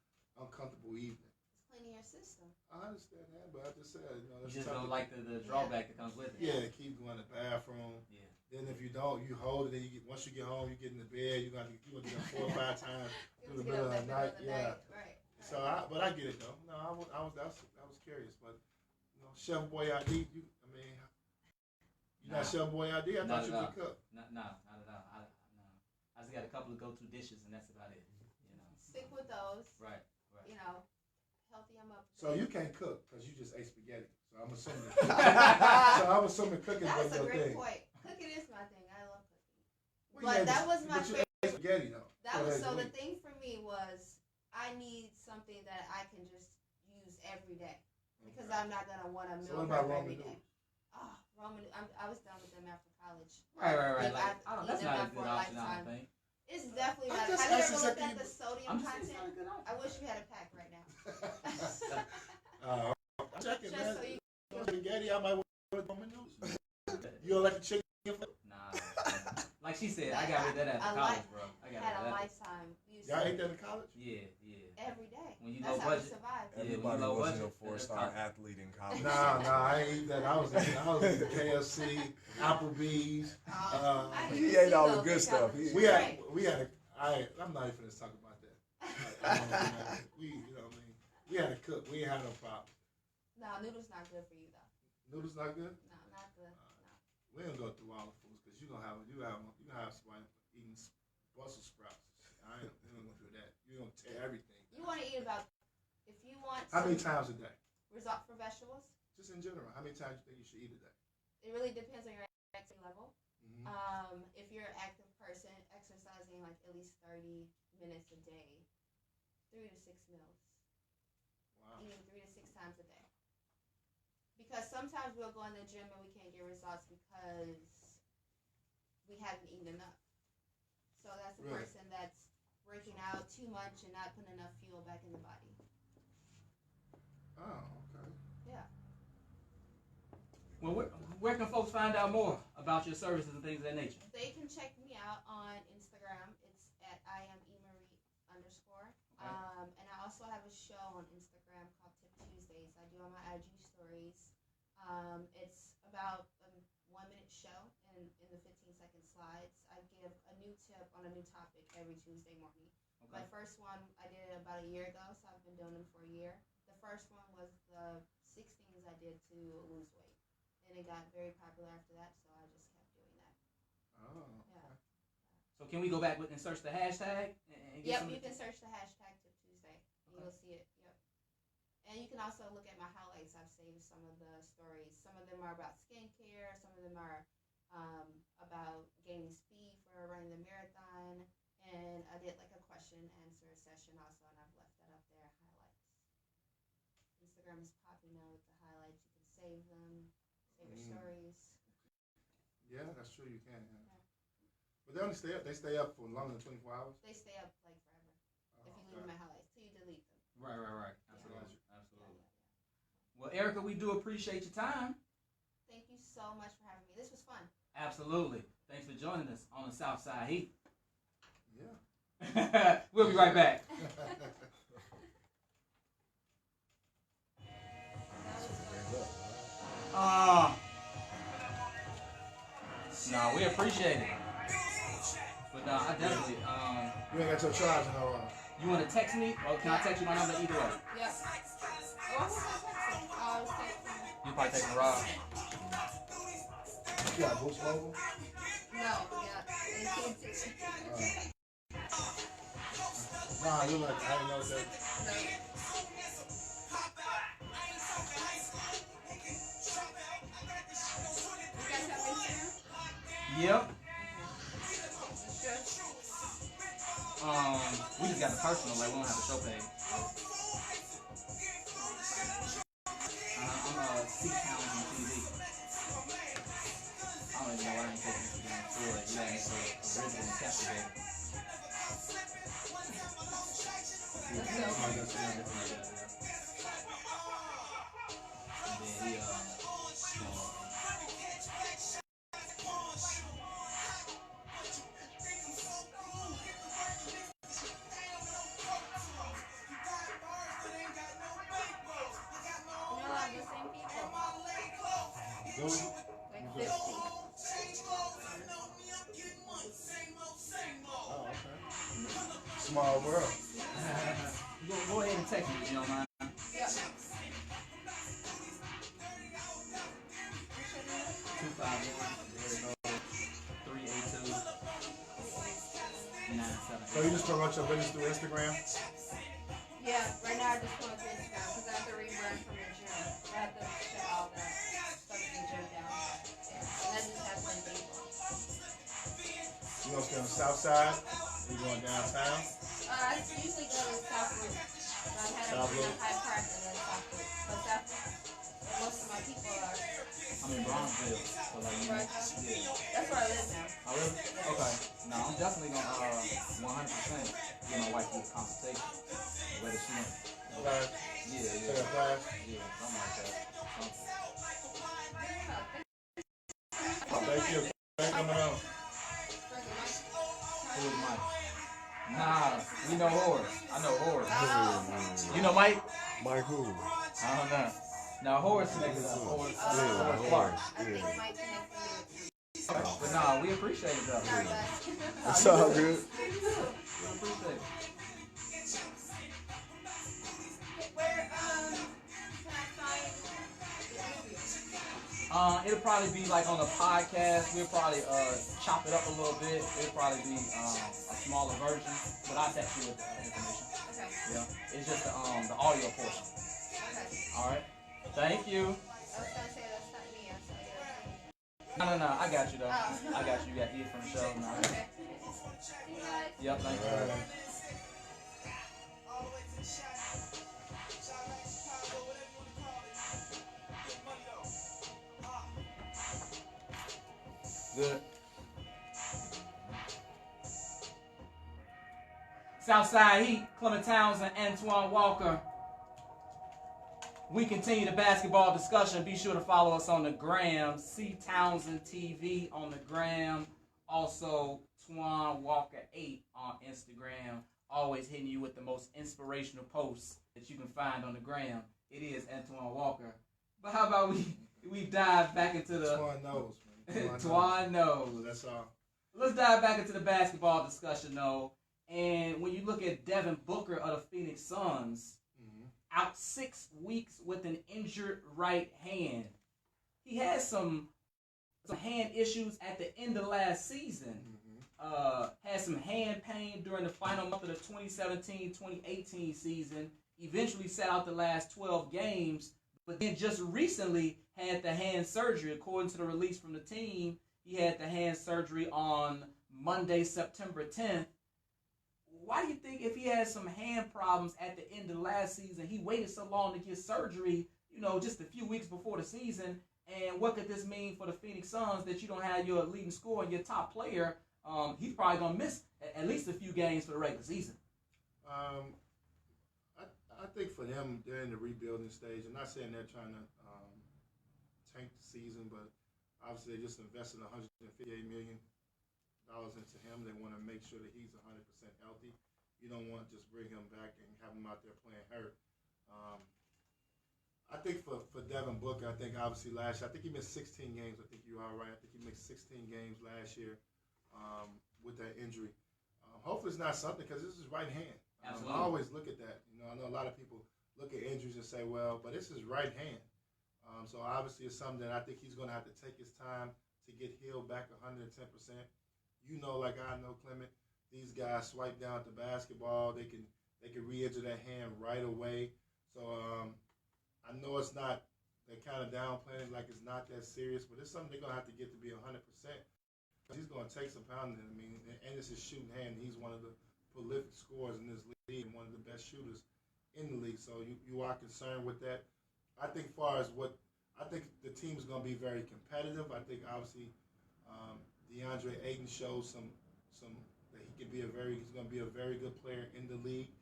uncomfortable evening. It's cleaning your system. I understand that, but I just said, You it's just tough don't to- like the drawback that comes with it. Yeah, keep going to the bathroom. Yeah. Then if you don't, you hold it. Then once you get home, you get in the bed. You gonna do that 4 or 5 times through the middle of the night. Yeah. Right. So, but I get it though. No, I was curious, but Chef Boyardee, you're not Chef Boyardee. I Not thought you at all. could cook. No, not at all. I just got a couple of go-to dishes, and that's about it. Stick with those. Right. Healthy them up. So you can't cook because you just ate spaghetti. So I'm assuming. Cooking was That's a your great thing. point. Cooking is my thing. I love cooking. Well, But yeah, that was my but you favorite. ate spaghetti though. The thing for me was I need something that I can just use every day because I'm not gonna want to So meal what about prep ramen every day. noodles? Oh, ramen! I was done with them after college. Right. Like, Like, I've that's eaten not a them good for a option, I lifetime. don't think. It's definitely I not. just Have you asked ever you looked at something the sodium I'm just saying it's content? not a good option. I wish you had a pack right now. I'm checking, Just man. so you Spaghetti, I might want to ramen noodles. You don't like the chicken? Nah. Like she said, I got rid of that after college, bro. I got had rid a of that. lifetime. Use Y'all ate that in college? Yeah. every day. When you That's low how we budget. survive. Yeah, Everybody low wasn't budget, a 4-star athlete in college. Nah, I ain't eat that. I was eating KFC, Applebee's. I He didn't ate see all the those good because stuff. it's He- We great. had I'm not even gonna talk about that. We had to cook. We ain't had no problem. No, noodles not good for you though. Noodles not good. No, not good. No. We don't go through all the foods because you gonna have somebody eating Brussels sprouts. You don't gonna do that. You gonna tear everything. You want to eat about if you want. How many times a day? Result for vegetables. Just in general, how many times do you think you should eat a day? It really depends on your activity level. Mm-hmm. If you're an active person, exercising like at least 30 minutes a day, 3 to 6 meals. Wow. Eating 3 to 6 times a day. Because sometimes we'll go in the gym and we can't get results because we haven't eaten enough. So that's the person that's working out too much and not putting enough fuel back in the body. Oh, okay. Yeah. Well, where can folks find out more about your services and things of that nature? They can check me out on Instagram. It's at @IamEMarie_. Okay. And I also have a show on Instagram called Tip Tuesdays. I do on my IG stories. It's about a 1-minute show in the 15-second slides. I give a new tip on a new topic every Tuesday morning. Okay. My first one I did it about a year ago, so I've been doing them for a year. The first one was the 6 things I did to lose weight. And it got very popular after that, so I just kept doing that. Oh. Yeah. So can we go back and search the hashtag? And get Yep, you can search the hashtag Tip Tuesday, and you'll see it. Yep. And you can also look at my highlights. I've saved some of the stories. Some of them are about skincare. Some of them are about gaining speed for running the marathon. And I did like a question and answer session also, and I've left that up there, highlights. Instagram is popping now with the highlights. You can save them, save your stories. Yeah, that's true. You can. Yeah. But they only stay up. They stay up for longer than 24 hours. They stay up like forever if you leave my highlights till you delete them. Right. Yeah. Absolutely. Well, Erica, we do appreciate your time. Thank you so much for having me. This was fun. Absolutely. Thanks for joining us on the Southside Heat. Yeah. We'll be right back. No, we appreciate it. But I definitely. You ain't got your charge in no. You want to text me, or can I text you my number either way? Yep. Oh, I was texting. I was texting. You probably texting Rob. You got Boost Mobile? No, yeah. Nah, you like, I didn't know that. No. You guys have Instagram? Yep. Sure. We just got the personal, like we don't have a show page. I'm C Townsend TV. I don't even know why I didn't take Instagram for it. Yeah, it's so original and captivating. Let's go. And then he Like 50. Oh, okay. Small world. go ahead and text me if you don't mind. Yeah. 251-382-978. So you just promote your business through Instagram? Yeah, right now I just want to Instagram because I have to rebrand from the gym. I have to shut all that stuff in the gym down. Yeah. And that just happened in April. You gonna stay on the south side? You going downtown? I usually go to South Loop. I've had South a Loop. Hyde Park and then South Loop. But South Loop, most of my people are I'm in Bronzeville, so like, you know, right now. yeah. That's where I live now. Oh, really? Okay. No, I'm definitely gonna 100% get my wife to a consultation. Whether she wants. Class? Yeah, Take a class? yeah, something like that. Something. Thank you. Thank you for coming on. Who is Mike? Nah, we know Horace. I know Horace. You know Mike? Mike who? I don't know. Now Horace connected us. Horace Clark. I think Mike connected me with you. But nah, we appreciate it though. God bless. It's all good. You too. We appreciate it. Where can I find the interview? It'll probably be like on a podcast. We'll probably chop it up a little bit. It'll probably be a smaller version, but I'll text you with the information. Okay. Yeah, it's just the audio portion. Okay. All right. Thank you. I was gonna say that's not me. I saw you. No. I got you though. Oh. I got you. You got E from the show. No. Okay. See you guys. Yep. Thank you. Good. Southside Heat, Clement Townsend, Antoine Walker. We continue the basketball discussion. Be sure to follow us on the gram. C Townsend TV on the gram. Also, Twan Walker 8 on Instagram. Always hitting you with the most inspirational posts that you can find on the gram. It is Antoine Walker. But how about we dive back into the... Twan knows, man. Twan knows. That's all. Let's dive back into the basketball discussion, though. And when you look at Devin Booker of the Phoenix Suns, out 6 weeks with an injured right hand. He had some hand issues at the end of last season. Had some hand pain during the final month of the 2017-2018 season. Eventually sat out the last 12 games, but then just recently had the hand surgery. According to the release from the team, he had the hand surgery on Monday, September 10th. Why do you think if he had some hand problems at the end of last season, he waited so long to get surgery, just a few weeks before the season? And what could this mean for the Phoenix Suns that you don't have your leading scorer and your top player? He's probably going to miss at least a few games for the regular season. I think for them, they're in the rebuilding stage. I'm not saying they're trying to tank the season, but obviously they just invested $158 million into him. They want to make sure that he's 100% healthy. You don't want to just bring him back and have him out there playing hurt. I think for Devin Booker, I think obviously last year, I think he missed 16 games. I think you are right. I think he missed 16 games last year with that injury. Hopefully it's not something, because this is right hand. I always look at that. I know a lot of people look at injuries and say, well, but this is right hand. So obviously it's something that I think he's going to have to take his time to get healed back 110%. Like I know, Clement, these guys swipe down at the basketball. They can re-injure that hand right away. So I know it's not, they're kind of downplaying it like it's not that serious, but it's something they're going to have to get to be 100%. He's going to take some pounding. And it's his shooting hand. He's one of the prolific scorers in this league and one of the best shooters in the league. So you are concerned with that. I think I think the team's going to be very competitive. I think obviously DeAndre Ayton shows some that he's going to be a very good player in the league.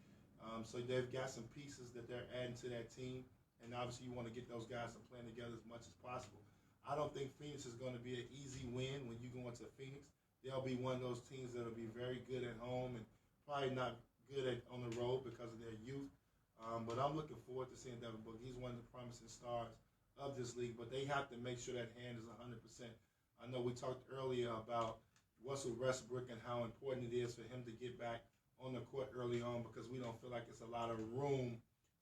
So they've got some pieces that they're adding to that team, and obviously you want to get those guys to playing together as much as possible. I don't think Phoenix is going to be an easy win when you go into Phoenix. They'll be one of those teams that will be very good at home and probably not good on the road because of their youth. But I'm looking forward to seeing Devin Booker. He's one of the promising stars of this league, but they have to make sure that hand is 100%. I know we talked earlier about Russell Westbrook and how important it is for him to get back on the court early on, because we don't feel like it's a lot of room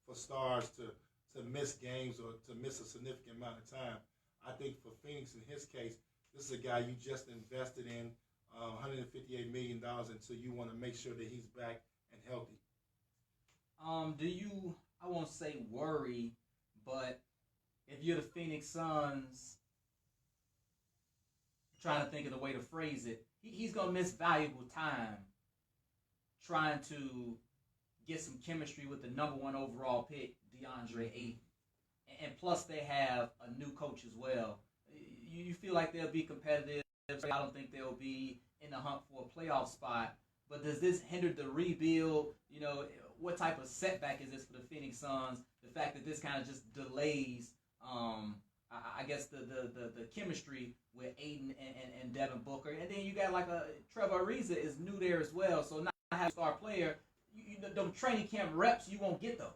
for stars to miss games or to miss a significant amount of time. I think for Phoenix, in his case, this is a guy you just invested in $158 million until you want to make sure that he's back and healthy. Do you, I won't say worry, but if you're the Phoenix Suns, trying to think of the way to phrase it, he's going to miss valuable time trying to get some chemistry with the #1 overall pick, DeAndre Ayton. And plus they have a new coach as well. You feel like they'll be competitive. I don't think they'll be in the hunt for a playoff spot. But does this hinder the rebuild? What type of setback is this for the Phoenix Suns? The fact that this kind of just delays, I guess, the chemistry with Ayton and Devin Booker. And then you got like Trevor Ariza is new there as well. So not having a star player, the training camp reps, you won't get those.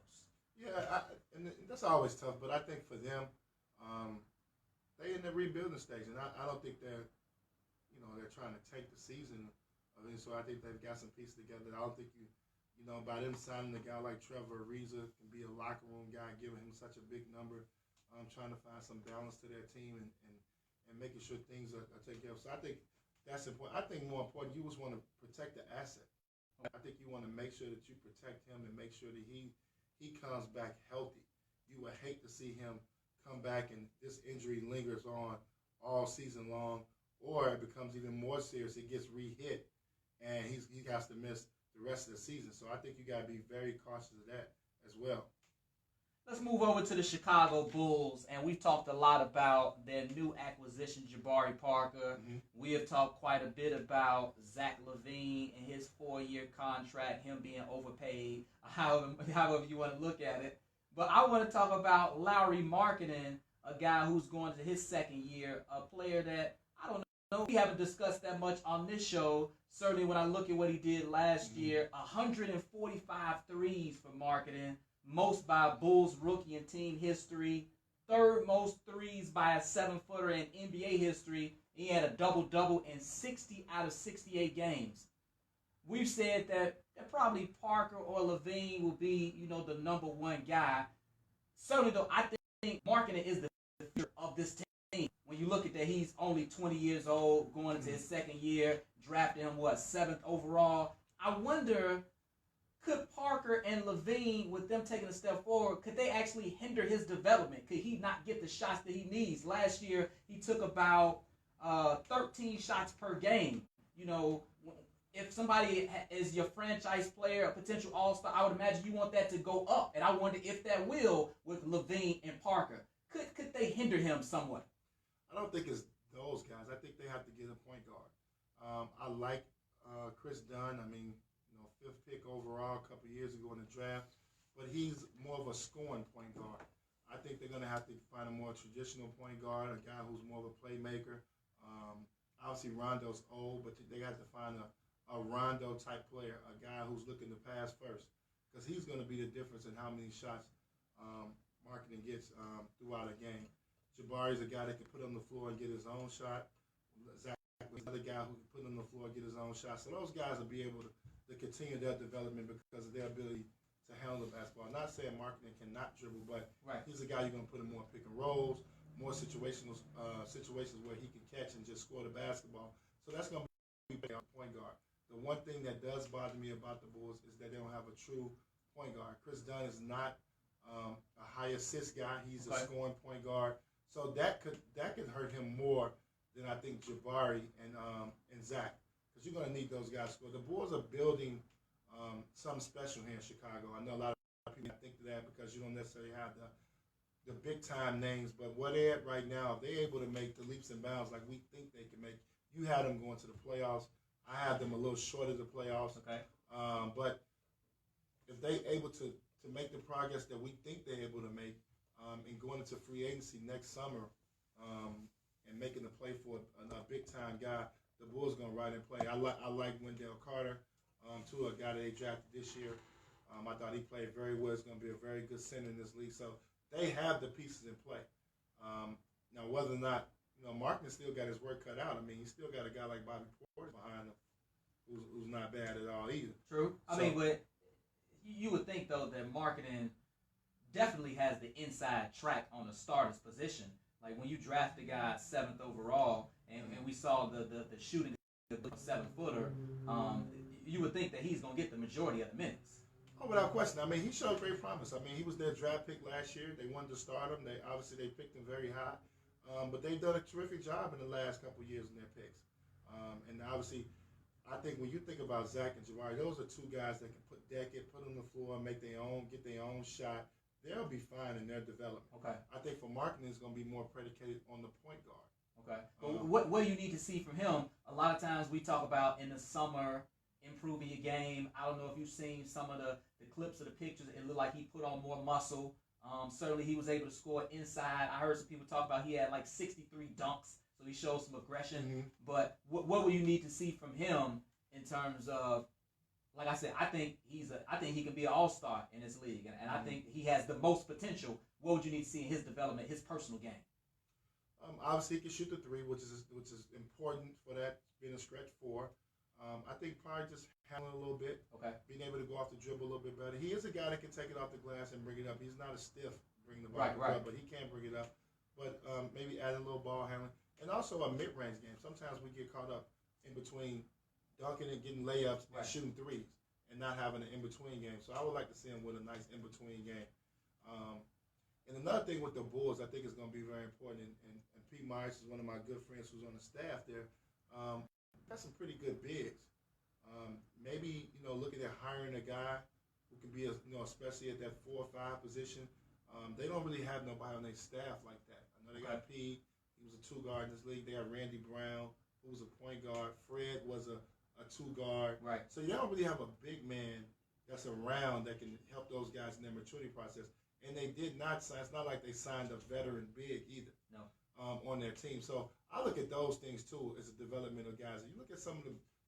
Yeah, and that's always tough. But I think for them, they're in the rebuilding stage, and I don't think they're trying to take the season I mean, so I think they've got some pieces together. I don't think by them signing a guy like Trevor Ariza can be a locker room guy, giving him such a big number, trying to find some balance to their team and making sure things are taken care of. So I think that's important. I think more important, you just want to protect the asset. I think you want to make sure that you protect him and make sure that he comes back healthy. You would hate to see him come back and this injury lingers on all season long, or it becomes even more serious. It gets re-hit, and he has to miss the rest of the season. So I think you got to be very cautious of that as well. Let's move over to the Chicago Bulls, and we've talked a lot about their new acquisition, Jabari Parker. Mm-hmm. We have talked quite a bit about Zach LaVine and his 4-year contract, him being overpaid, however you want to look at it. But I want to talk about Lauri Markkanen, a guy who's going to his second year, a player that, I don't know, we haven't discussed that much on this show. Certainly when I look at what he did last year, 145 threes for Markkanen, most by Bulls rookie in team history, third most threes by a 7-footer in NBA history. He had a double-double in 60 out of 68 games. We've said that probably Parker or LaVine will be, the number one guy. Certainly, though, I think Markkanen is the future of this team. When you look at that, he's only 20 years old, going into his second year, drafted him, 7th overall. I wonder, could Parker and LaVine, with them taking a step forward, could they actually hinder his development? Could he not get the shots that he needs? Last year, he took about 13 shots per game. If somebody is your franchise player, a potential all-star, I would imagine you want that to go up. And I wonder if that will with LaVine and Parker. Could they hinder him somewhat? I don't think it's those guys. I think they have to get a point guard. I like Chris Dunn. I mean, 5th pick overall a couple years ago in the draft. But he's more of a scoring point guard. I think they're going to have to find a more traditional point guard, a guy who's more of a playmaker. Obviously, Rondo's old, but they got to find a Rondo-type player, a guy who's looking to pass first, because he's going to be the difference in how many shots Markkanen gets throughout a game. Jabari's a guy that can put on the floor and get his own shot. Zach is another guy who can put on the floor and get his own shot. So those guys will be able to continue their development because of their ability to handle the basketball. Not saying Markkanen cannot dribble, but he's a guy you're going to put in more pick and rolls, more situations where he can catch and just score the basketball. So that's going to be a point guard. The one thing that does bother me about the Bulls is that they don't have a true point guard. Chris Dunn is not a high assist guy. He's a scoring point guard. So that could hurt him more than I think Jabari and Zach, because you're going to need those guys to score. The Bulls are building something special here in Chicago. I know a lot of people think of that because you don't necessarily have the big-time names, but where they're at right now, if they're able to make the leaps and bounds like we think they can make, you have them going to the playoffs. I have them a little short of the playoffs. Okay. But if they're able to make the progress that we think they're able to make and going into free agency next summer and making the play for a big-time guy, the Bulls are going to ride and play. I like Wendell Carter, too, a guy that they drafted this year. I thought he played very well. He's going to be a very good center in this league. So they have the pieces in play. Now, whether or not, Markkanen still got his work cut out. I mean, he's still got a guy like Bobby Portis behind him who's not bad at all either. True. I mean, but you would think, though, that Markkanen definitely has the inside track on the starter's position. Like when you draft a guy 7th overall, and we saw the shooting 7-footer, you would think that he's going to get the majority of the minutes. Oh, without question. I mean, he showed great promise. I mean, he was their draft pick last year. They wanted to start him. They picked him very high. But they've done a terrific job in the last couple of years in their picks. And obviously, I think when you think about Zach and Jabari, those are two guys that can put on the floor, get their own shot. They'll be fine in their development. Okay. I think for Markkanen, it's going to be more predicated on the point guard. Okay. But what do you need to see from him? A lot of times we talk about in the summer improving your game. I don't know if you've seen some of the clips of the pictures. It looked like he put on more muscle. Certainly he was able to score inside. I heard some people talk about he had like 63 dunks, so he showed some aggression. Mm-hmm. But what will you need to see from him in terms of, like I said, I think he can be an all-star in this league, and I think he has the most potential. What would you need to see in his development, his personal game? Obviously, he can shoot the three, which is important for that being a stretch 4. I think probably just handling a little bit, Okay. being able to go off the dribble a little bit better. He is a guy that can take it off the glass and bring it up. He's not a stiff bringing the ball Right, up, right. but he can bring it up. But maybe add a little ball handling. And also a mid-range game. Sometimes we get caught up in between dunking and getting layups and Right. shooting threes and not having an in-between game. So I would like to see him with a nice in-between game. And another thing with the Bulls, I think is going to be very important, and Pete Myers is one of my good friends who's on the staff there. Got some pretty good bigs. Maybe, looking at hiring a guy who can be, especially at that 4 or 5 position. They don't really have nobody on their staff like that. I know they got Pete. He was a 2-guard in this league. They got Randy Brown, who was a point guard. Fred was a 2-guard. Right. So you don't really have a big man that's around that can help those guys in their maturity process. And they did not sign. It's not like they signed a veteran big either. No. On their team. So I look at those things too as a developmental guys. And you look at some of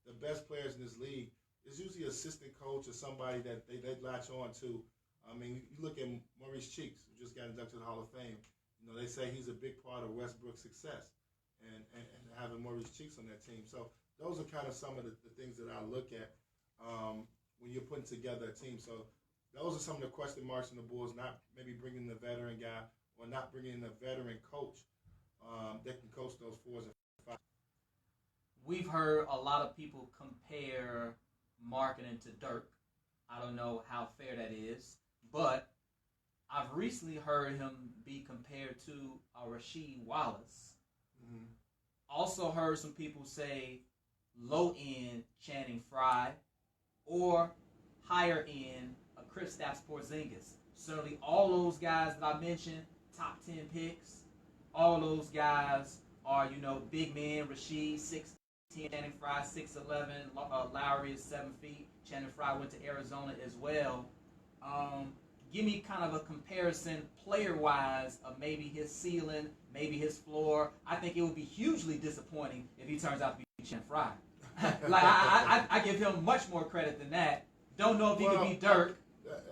the best players in this league. It's usually an assistant coach or somebody that they latch on to. I mean, you look at Maurice Cheeks, who just got inducted to the Hall of Fame. They say he's a big part of Westbrook's success, and having Maurice Cheeks on that team. So those are kind of some of the things that I look at when you're putting together a team. So those are some of the question marks in the Bulls, not maybe bringing in the veteran guy or not bringing in a veteran coach that can coach those 4s and 5s. We've heard a lot of people compare Markkanen to Dirk. I don't know how fair that is, but I've recently heard him be compared to Rasheed Wallace. Mm-hmm. Also heard some people say low-end Channing Frye or higher-end Kristaps Porzingis. Certainly all those guys that I mentioned, top 10 picks, all those guys are, big men. Rasheed, 6'10", Channing Frye, 6'11", Lowry is 7 feet. Channing Frye went to Arizona as well. Give me kind of a comparison player-wise of maybe his ceiling, maybe his floor. I think it would be hugely disappointing if he turns out to be Channing Frye. I give him much more credit than that. Don't know if he could be Dirk.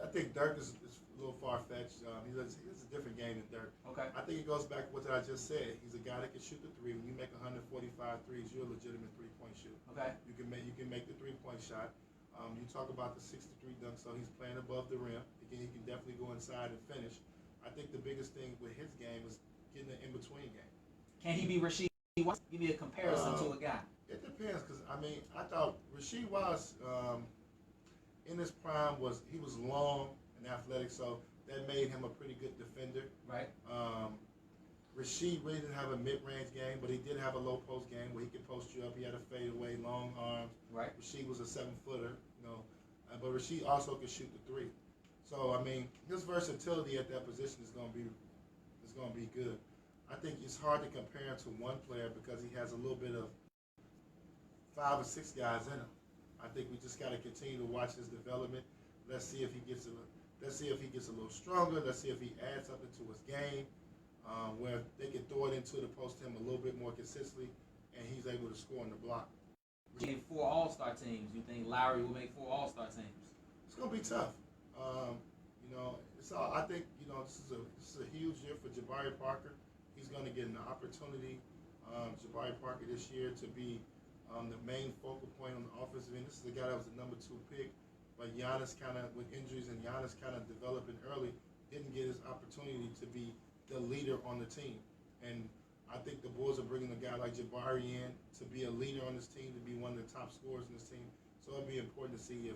I think Dirk is a little far-fetched. He has a different game than Dirk. Okay. I think it goes back to what I just said. He's a guy that can shoot the three. When you make 145 threes, you're a legitimate three-point shooter. Okay. You can make the three-point shot. You talk about the 63 dunk, so he's playing above the rim. He can definitely go inside and finish. I think the biggest thing with his game is getting an in-between game. Can he be Rasheed Wallace? Give me a comparison to a guy. It depends, because, I thought Rasheed Wallace in his prime was long and athletic, so that made him a pretty good defender. Right. Rasheed really didn't have a mid-range game, but he did have a low-post game where he could post you up. He had a fadeaway, long arms. Right. Rasheed was a 7-footer, but Rasheed also could shoot the three. So his versatility at that position is going to be good. I think it's hard to compare him to one player because he has a little bit of 5 or 6 guys in him. I think we just got to continue to watch his development. Let's see if he gets a little stronger. Let's see if he adds something to his game, where they can throw it into the post him a little bit more consistently, and he's able to score on the block. We need 4 All-Star teams. You think Lowry will make 4 All-Star teams? It's going to be tough. I think this is a huge year for Jabari Parker. He's going to get an opportunity, Jabari Parker this year, to be the main focal point on the offensive end. This is the guy that was the number 2 pick, but Giannis kind of, with injuries and Giannis kind of developing early, didn't get his opportunity to be the leader on the team. And I think the Bulls are bringing a guy like Jabari in to be a leader on this team, to be one of the top scorers in this team. So it'll be important to see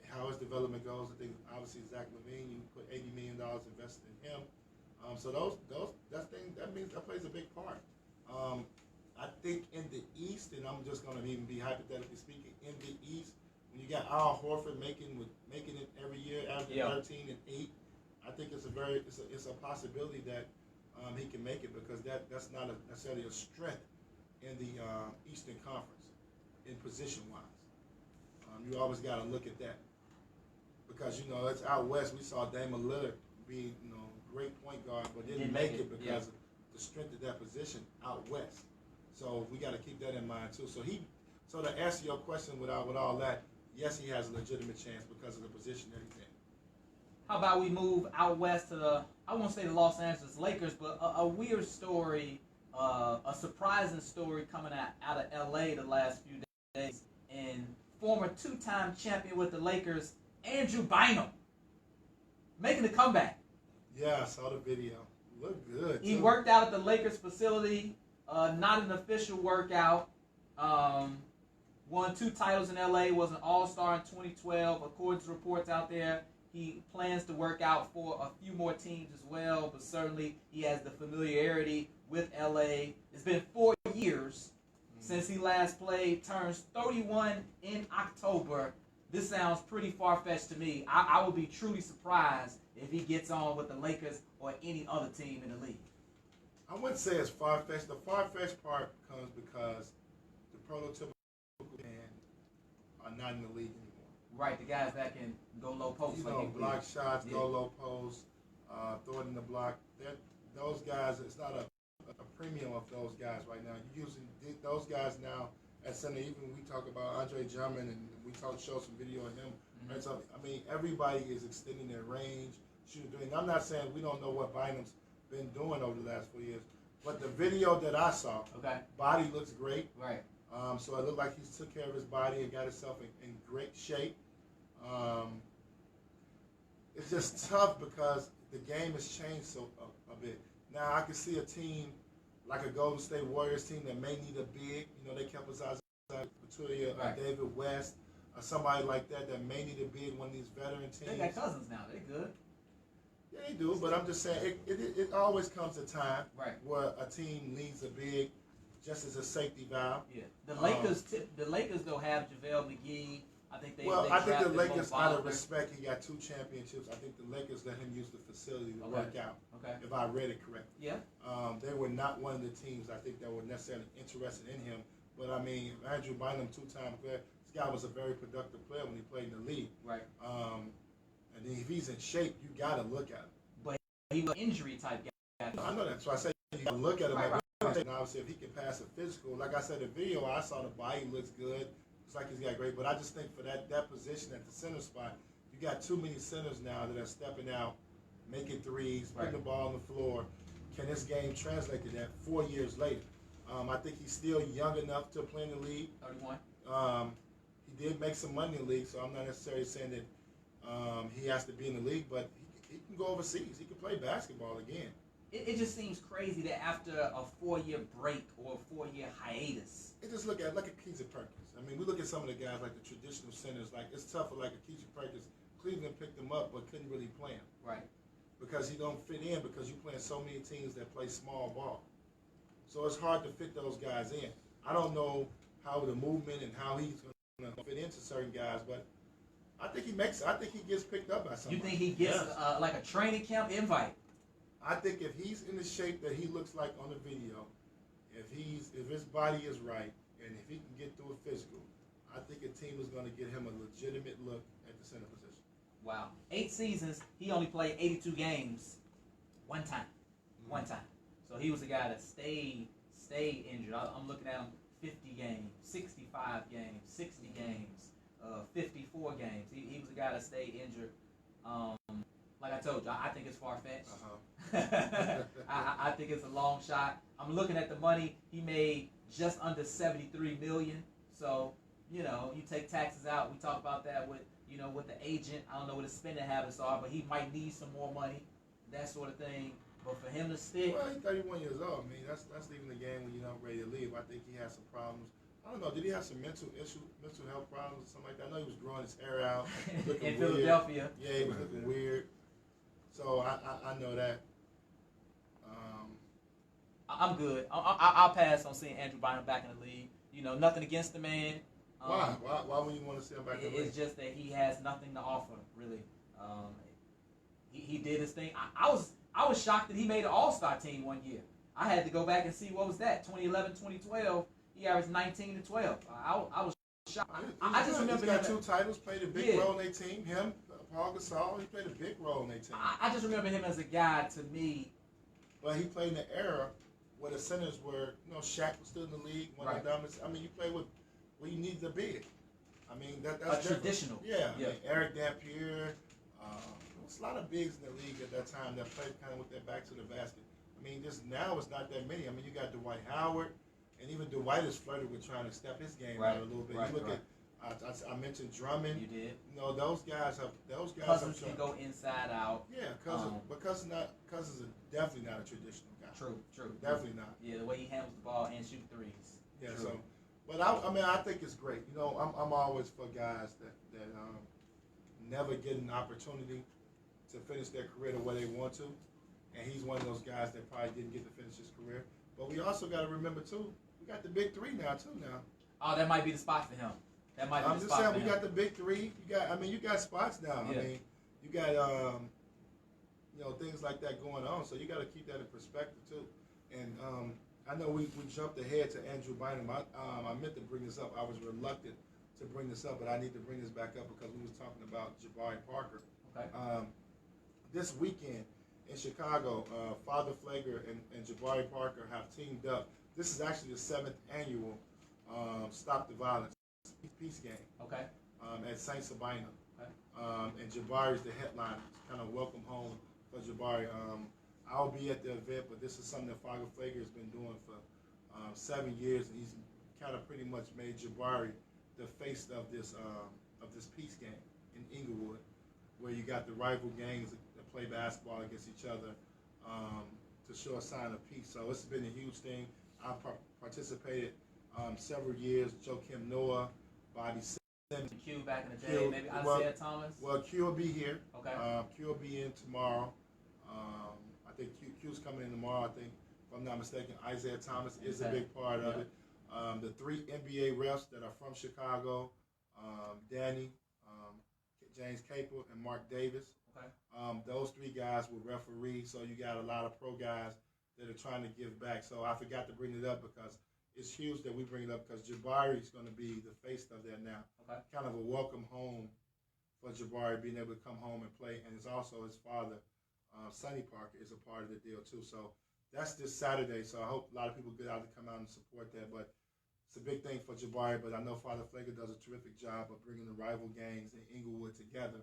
how his development goes. I think obviously Zach LaVine, you put $80 million invested in him. So that means that plays a big part. I think in the East, and I'm just going to even be hypothetically speaking, in the East, when you got Al Horford making it every year, averaging 13 and 8, I think it's a possibility that he can make it, because that's not necessarily a strength in the Eastern Conference in position-wise. You always got to look at that, because it's out west. We saw Damian Lillard be great point guard, but didn't make it because of the strength of that position out west. So we got to keep that in mind too. So to answer your question with all that, yes, he has a legitimate chance because of the position that he's in. How about we move out west to I won't say the Los Angeles Lakers, but a weird story, a surprising story coming out of LA the last few days. and former two-time champion with the Lakers, Andrew Bynum, making a comeback. Yeah, I saw the video. Looked good. He too. worked out at the Lakers facility, not an official workout. Won 2 titles in LA, was an All-Star in 2012. According to reports out there, he plans to work out for a few more teams as well, but certainly he has the familiarity with LA. It's been 4 years since he last played, turns 31 in October. This sounds pretty far-fetched to me. I would be truly surprised if he gets on with the Lakers or any other team in the league. I wouldn't say it's far-fetched. The far-fetched part comes because the prototypical men are not in the league anymore. Right, the guys that can go low post. You like know, he block did. shots, Yeah. go low post, throw it in the block. Those guys, it's not a premium of those guys right now. You using those guys now at center. Even we talk about Andre Drummond, and we show some video of him. Mm-hmm. Right? So I mean, everybody is extending their range, shooting. And I'm not saying we don't know what Bynum's been doing over the last 4 years, but the video that I saw, Okay. body looks great. Right. So it looked like he took care of his body and got himself in great shape. It's just tough because the game has changed so a bit. Now I can see a team like a Golden State Warriors team that may need a big. You know, they kept us outside Pachulia, Right. David West, or somebody like that may need a big. One of these veteran teams. They got Cousins now. They good. Yeah, they do. But I'm just saying, it always comes a time Right. where a team needs a big, just as a safety valve. Yeah. The Lakers though have JaVale McGee. I think they. Well, they I think the drafted Lakers, Mo out of Wagner. respect, he got 2 championships. I think the Lakers let him use the facility to Okay. work out, Okay. if I read it correctly. Yeah. They were not one of the teams I think that were necessarily interested in him. But I mean, Andrew Bynum, 2-time player, this guy was a very productive player when he played in the league. Right. And then if he's in shape, you got to look at him. But he was an injury type guy. I know that. So I say you got to look at him. Right. And obviously, if he can pass a physical, like I said, the video I saw, the body looks good. Looks like he's got great. But I just think for that position at the center spot, you got too many centers now that are stepping out, making threes, putting the ball on the floor. Can this game translate to that 4 years later? I think he's still young enough to play in the league. 31. He did make some money in the league, so I'm not necessarily saying that he has to be in the league, but he can go overseas. He can play basketball again. It just seems crazy that after a 4-year break or a 4-year hiatus. It just look at Keisha Perkins. I mean, we look at some of the guys like the traditional centers. Like it's tough for like a Keisha Perkins. Cleveland picked him up, but couldn't really play him Right. because he don't fit in because you playing so many teams that play small ball. So it's hard to fit those guys in. I don't know how the movement and how he's going to fit into certain guys, but I think he gets picked up by somebody. You think he gets like a training camp invite? I think if he's in the shape that he looks like on the video, if his body is right, and if he can get through a physical, I think a team is going to get him a legitimate look at the center position. Wow. 8 seasons, he only played 82 games one time. Mm-hmm. One time. So he was a guy that stayed injured. I'm looking at him 50 games, 65 games, 60 games, 54 games. He was a guy that stayed injured. Like I told you, I think it's far-fetched. I think it's a long shot. I'm looking at the money. He made just under $73 million. So, you take taxes out. We talk about that with the agent. I don't know what his spending habits are, but he might need some more money, that sort of thing. But for him to stick, Well, he's 31 years old. I mean, that's leaving the game when you're not ready to leave. I think he has some problems. I don't know. Did he have some mental health problems or something like that? I know he was growing his hair out, looking in weird. Philadelphia. Yeah, he was looking weird. So I know that. I'm good. I'll pass on seeing Andrew Bynum back in the league. Nothing against the man. Why? Why would you want to see him back in the league? It's just that he has nothing to offer, really. He did his thing. I was shocked that he made an All-Star team one year. I had to go back and see what was that. 2011, 2012, he averaged 19 and 12. I was shocked. I just remember he's got him. 2 titles, played a big role in their team. Him, Paul Gasol, he played a big role in their team. I just remember him as a guy, to me. But he played in the era where the centers were, Shaq was still in the league, one of the dominant. I mean, you play with where you need the big. I mean, that's different. Traditional. Yeah. I mean, Eric Dampier. There was a lot of bigs in the league at that time that played kind of with their back to the basket. I mean, just now it's not that many. I mean, you got Dwight Howard, and even Dwight is flirted with trying to step his game out a little bit. You look at I mentioned Drummond. You did. You know, those guys have Cousins can go inside out. Yeah, Cousins is definitely not a traditional guy. True. Definitely not. Yeah, the way he handles the ball and shoot threes. Yeah. True. So, but I think it's great. You know, I'm always for guys that never get an opportunity to finish their career the way they want to, and he's one of those guys that probably didn't get to finish his career. But we also got to remember too, we got the big three now. Oh, that might be the spot for him. I'm just saying, we got the big three. You got spots now. Yeah. I mean, you got things like that going on. So you got to keep that in perspective too. And I know we jumped ahead to Andrew Bynum. I meant to bring this up. I was reluctant to bring this up, but I need to bring this back up because we was talking about Jabari Parker. Okay. This weekend in Chicago, Father Flager and Jabari Parker have teamed up. This is actually the 7th annual Stop the Violence peace game. Okay. At Saint Sabina. Okay. And Jabari's the headliner. It's kind of welcome home for Jabari. I'll be at the event, but this is something that Father Flager has been doing for 7 years, and he's kind of pretty much made Jabari the face of this peace game in Inglewood, where you got the rival gangs that play basketball against each other to show a sign of peace. So it's been a huge thing. I participated several years. Joakim Noah, Bobby Simmons. Q back in the day, maybe Isaiah Thomas. Well, Q will be here. Okay. Q will be in tomorrow. I think Q's coming in tomorrow. I think, if I'm not mistaken, Isaiah Thomas is a big part of it. The 3 NBA refs that are from Chicago, Danny, James Capel, and Mark Davis. Okay. Those 3 guys will referee, so you got a lot of pro guys that are trying to give back. So I forgot to bring it up because it's huge that we bring it up because Jabari is going to be the face of that now. Okay. Kind of a welcome home for Jabari, being able to come home and play. And it's also his father, Sonny Parker, is a part of the deal too. So that's this Saturday. So I hope a lot of people get out to come out and support that. But it's a big thing for Jabari. But I know Father Flager does a terrific job of bringing the rival gangs in Inglewood together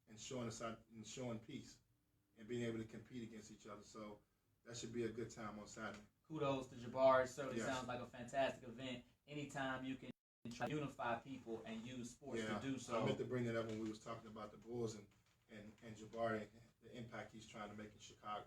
and showing peace and being able to compete against each other. So that should be a good time on Saturday. Kudos to Jabari. Certainly Yes. sounds like a fantastic event. Anytime you can try to unify people and use sports to do so. I meant to bring that up when we was talking about the Bulls and Jabari and the impact he's trying to make in Chicago.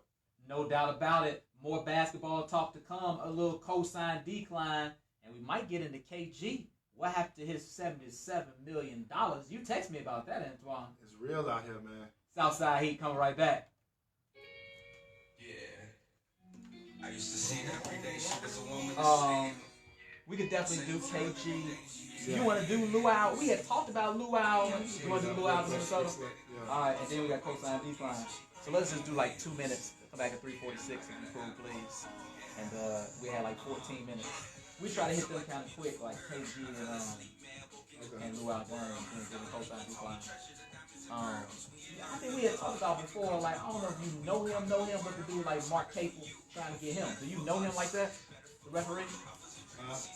No doubt about it. More basketball talk to come. A little cosign decline. And we might get into KG. What happened to his $77 million? You text me about that, Antoine. It's real out here, man. Southside Heat coming right back. I used to see that every day. She was a woman. We could definitely do KG. You want to do Luau? We had talked about Luau. You want to do Luau in Minnesota? Yeah. All right, and then we got cosign decline. So let's just do like 2 minutes. Come back at 3:46 if you cool, please. And we had like 14 minutes. We try to hit them kind of quick, like KG and Luau Deng, and then the cosign decline. I think we had talked about before, like, I don't know if you know him, but the dude like Mark Capel trying to get him. Do you know him like that? The referee?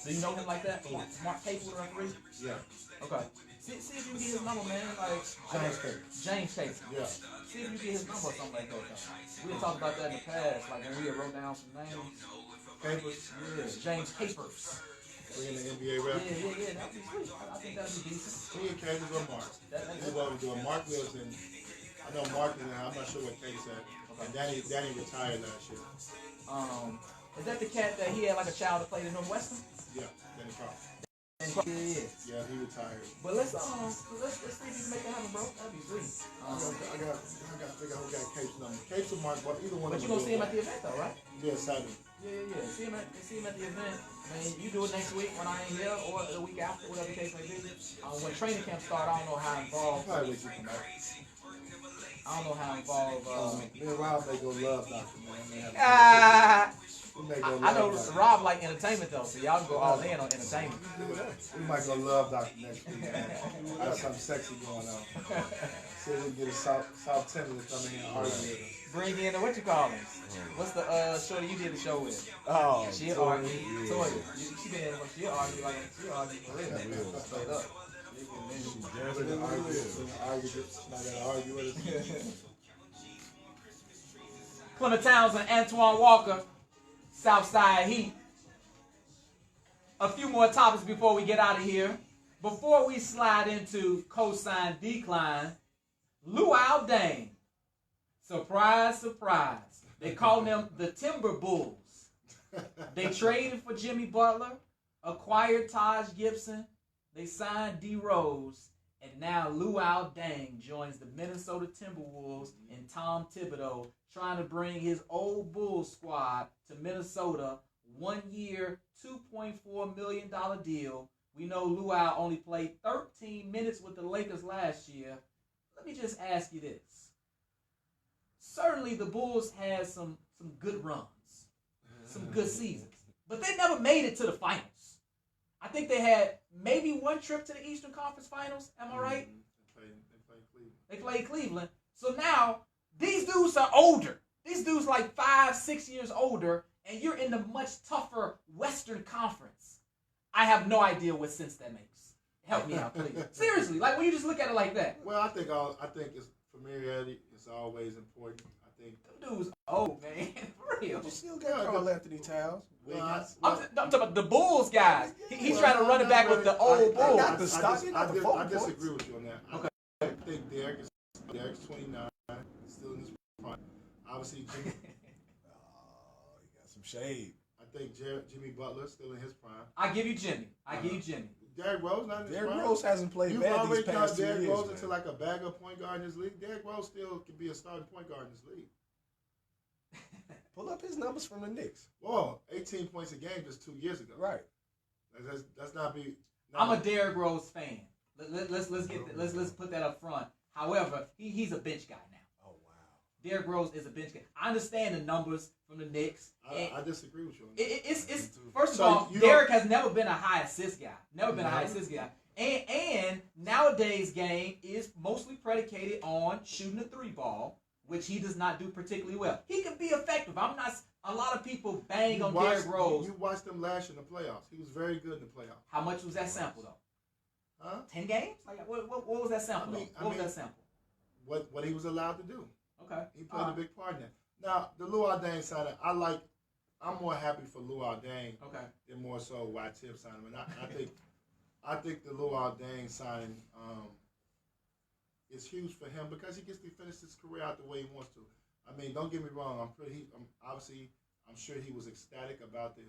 Do you know him like that? Mark Capel, the referee? Yeah. Okay. See if you can get his number, man. Like James Capel. Yeah. See if you get his number or something like that. We had talked about that in the past, like when we had wrote down some names. Capers. Yeah, James Capers. We're in the NBA rep. Yeah, that'd be sweet. I think that'd be decent. Me and Capers or Mark. This is what we're doing. Mark lives in, I know Mark is in, I'm not sure what Kate said. And Danny retired last year. Is that the cat that he had like a child that played in Northwestern? Yeah, Danny Carl. Yeah. Yeah, he retired. But let's see if we can make that happen, bro. That'd be sweet. I got to figure out who got Kate's number. Kate's or Mark, but either one But of you them. gonna see him at the event though, right? Yeah, Saturday. Yeah. See him at the event. I mean, you do it next week when I ain't here, or the week after, whatever the case may be. When training camp start, I don't know how involved. Probably wait till you come back. I don't know how involved. Me and Rob may go love Dr. Man. I know Rob like entertainment though, so y'all can go all in on entertainment. We might go love Dr. next week, man. I have something sexy going on. See if we can get a South Timber to come in and argue with us. Bring in what you call him? What's the shorty you did the show with? Oh, She'll argue. Toya. She been in. She'll argue like she'll argue for real. Straight up. We're gonna argue with us. Clement Townsend, Antoine Walker, Southside Heat. a few more topics before we get out of here. Before we slide into cosine decline, Luol Deng. Surprise, surprise. They call them the Timber Bulls. They traded for Jimmy Butler, acquired Taj Gibson, they signed D Rose, and now Luol Deng joins the Minnesota Timberwolves and Tom Thibodeau, trying to bring his old Bulls squad to Minnesota. 1 year, $2.4 million deal. We know Luol only played 13 minutes with the Lakers last year. Let me just ask you this. Certainly the Bulls had some good runs, some good seasons, but they never made it to the finals. I think they had maybe one trip to the Eastern Conference Finals. Am I right? They played Cleveland. So now these dudes are older. These dudes like 5-6 years older, and you're in the much tougher Western Conference. I have no idea what sense that makes. Help me out, please. Seriously, like when you just look at it like that. Well, I think it's familiarity is always important. I think them dudes old, man. For real. You still got Karl Anthony Towns. I'm talking about the Bulls guys. He's trying to run it back with the old Bulls. I disagree with you on that. Okay. I think Derek's 29, still in his prime. Obviously, Jimmy. You got some shade. I think Jimmy Butler still in his prime. I give you Jimmy. Derrick Rose not in his prime. Derrick Rose hasn't played bad these past 2 years. Derrick Rose into like a backup point guard in this league. Derrick Rose still can be a starting point guard in this league. Pull up his numbers from the Knicks. Whoa, 18 points a game just 2 years ago. Right. That's not be. I'm a Derrick Rose fan. Let's put that up front. However, he's a bench guy now. Oh wow. Derrick Rose is a bench guy. I understand the numbers from the Knicks. I disagree with you. It's first of all, Derrick has never been a high assist guy. And nowadays game is mostly predicated on shooting the 3 ball, which he does not do particularly well. He can be effective. A lot of people bang on Derrick Rose. You watched him last year in the playoffs. He was very good in the playoffs. How much was that sample though? Huh? 10 games? Like what was that sample? What was that sample? What he was allowed to do. Okay. He played a big part in that. Now the Luol Deng signing, I'm more happy for Luol Deng than more so why Tibbs signed him. And I think the Luol Deng signing is huge for him because he gets to finish his career out the way he wants to. I mean, don't get me wrong. I'm sure he was ecstatic about the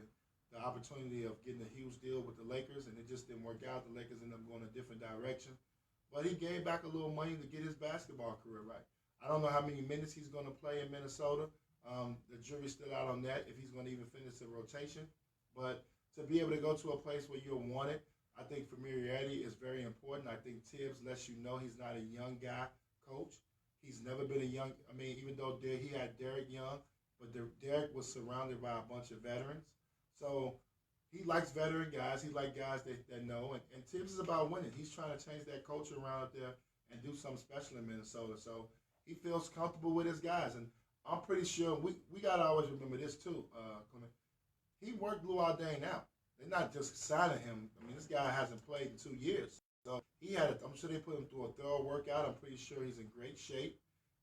opportunity of getting a huge deal with the Lakers, and it just didn't work out. The Lakers ended up going a different direction. But he gave back a little money to get his basketball career right. I don't know how many minutes he's going to play in Minnesota. The jury's still out on that, if he's going to even finish the rotation. But to be able to go to a place where you're wanted, I think familiarity is very important. I think Tibbs lets you know he's not a young guy coach. He's never been even though he had Derrick Young, but Derrick was surrounded by a bunch of veterans. So he likes veteran guys. He likes guys that know. And Tibbs is about winning. He's trying to change that culture around up there and do something special in Minnesota. So he feels comfortable with his guys. And I'm pretty sure we got to always remember this too, Clement. He worked Luol Deng out. They're not just signing him. I mean, this guy hasn't played in 2 years. So I'm sure they put him through a thorough workout. I'm pretty sure he's in great shape.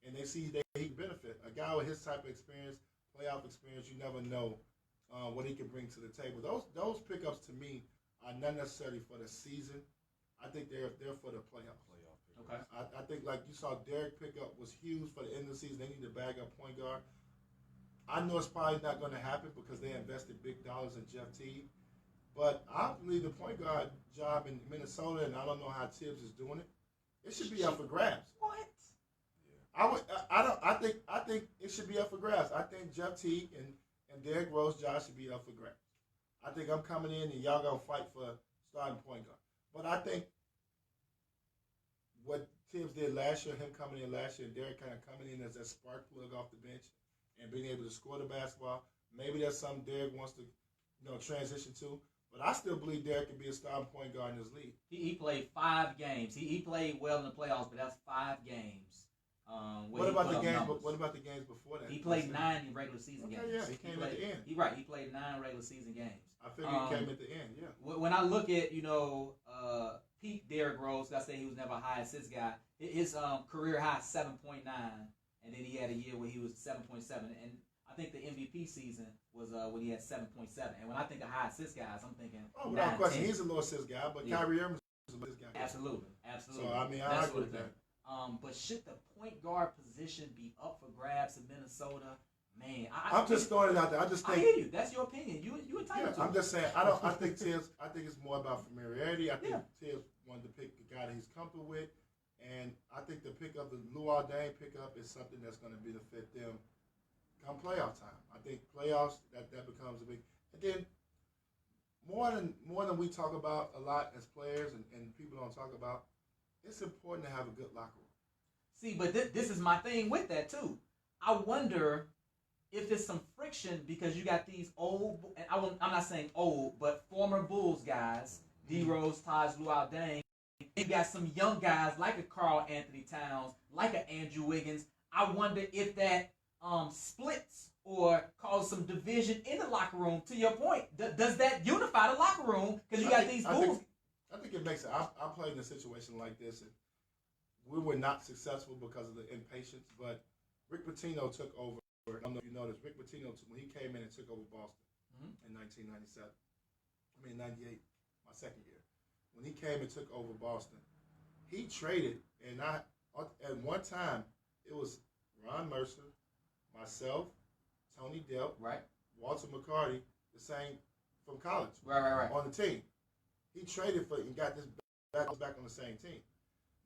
And they see that he can benefit. A guy with his type of experience, playoff experience, you never know what he can bring to the table. Those pickups to me are not necessarily for the season. I think they're for the playoffs. Okay. I think like you saw Derrick pickup was huge for the end of the season. They need to bag up point guard. I know it's probably not going to happen because they invested big dollars in Jeff Teague. But I believe the point guard job in Minnesota, and I don't know how Tibbs is doing it. It should be up for grabs. What? I think it should be up for grabs. I think Jeff Teague and Derrick Rose job should be up for grabs. I think I'm coming in and y'all gonna fight for starting point guard. But I think what Tibbs did last year, him coming in last year, and Derrick kind of coming in as that spark plug off the bench and being able to score the basketball. Maybe that's something Derrick wants to, transition to. But I still believe Derrick can be a starting point guard in this league. He played 5 games. He played well in the playoffs, but that's 5 games. What about the games before that? He played 9 in regular season games. Yeah, he came at the end. He played 9 regular season games. I figured he came at the end, yeah. When I look at, peak Derrick Rose, I say he was never a high assist guy. His career high 7.9, and then he had a year where he was 7.7. And I think the MVP season was when he had 7.7. And when I think of high assist guys, I'm thinking. Oh, without 9, question, 10. he's a low assist guy, but Yeah. Kyrie Irving is a low assist guy. Absolutely. So I mean, I agree with that. But should the point guard position be up for grabs in Minnesota? Man, I'm just throwing it out there. I just think. I hear you. That's your opinion. You entitled to I'm it. just saying. I think Tibbs. I think it's more about familiarity. I think Tibbs wanted to pick a guy that he's comfortable with, and I think the pickup, the Luol Deng pickup, is something that's going to benefit them come playoff time. I think playoffs that becomes a big. And then more than we talk about a lot as players and people don't talk about, it's important to have a good locker room. See, but this is my thing with that too. I wonder if there's some friction because you got these old, and I'm not saying old, but former Bulls guys, D Rose, Taj, Luol Deng. You got some young guys like a Karl Anthony Towns, like a Andrew Wiggins. I wonder if that splits or cause some division in the locker room. To your point, does that unify the locker room? Because you got these Bulls. I think it makes it. I played in a situation like this, and we were not successful because of the impatience. But Rick Pitino took over. I don't know if you know this. Rick Pitino, when he came in and took over Boston in 1997, 98, my second year. When he came and took over Boston, he traded, and at one time, it was Ron Mercer, myself, Tony Delp, right, Walter McCarty, the same from college, right, on the team. He traded for it and got this back on the same team.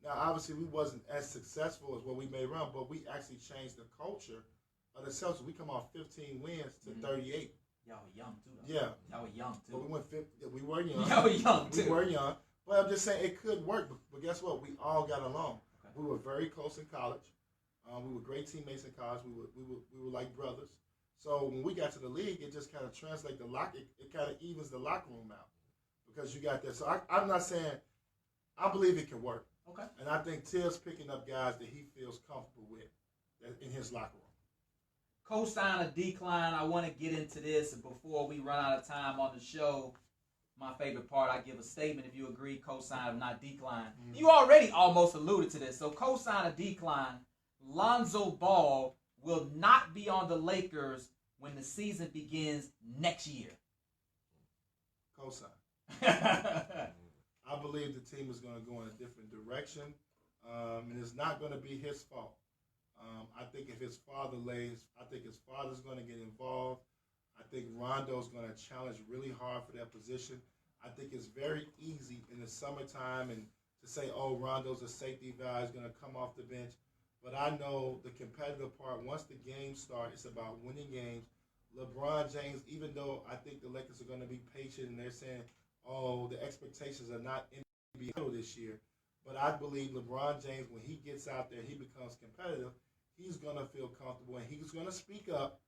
Now, obviously, we wasn't as successful as what we made run, but we actually changed the culture of the Celtics. We come off 15 wins to 38. Y'all were young too, though. Yeah. Y'all were young too. But we went 50. We were young. Y'all were young too. We were young. But I'm just saying it could work. But guess what? We all got along. Okay. We were very close in college. We were great teammates in college. We were like brothers. So when we got to the league, it just kind of translates the locker. It kind of evens the locker room out because you got that. So I'm not saying I believe it can work. Okay. And I think Tibbs picking up guys that he feels comfortable with in his locker room. Cosign or decline, I want to get into this before we run out of time on the show. My favorite part, I give a statement if you agree, cosign or not decline. You already almost alluded to this. So cosign or decline, Lonzo Ball will not be on the Lakers when the season begins next year. Cosign. I believe the team is going to go in a different direction, and it's not going to be his fault. I think if his father I think his father's going to get involved. I think Rondo's going to challenge really hard for that position. I think it's very easy in the summertime and to say, oh, Rondo's a safety guy, he's going to come off the bench. But I know the competitive part, once the games start, it's about winning games. LeBron James, even though I think the Lakers are going to be patient and they're saying, oh, the expectations are not NBA this year. But I believe LeBron James, when he gets out there, he becomes competitive, he's going to feel comfortable and he's going to speak up.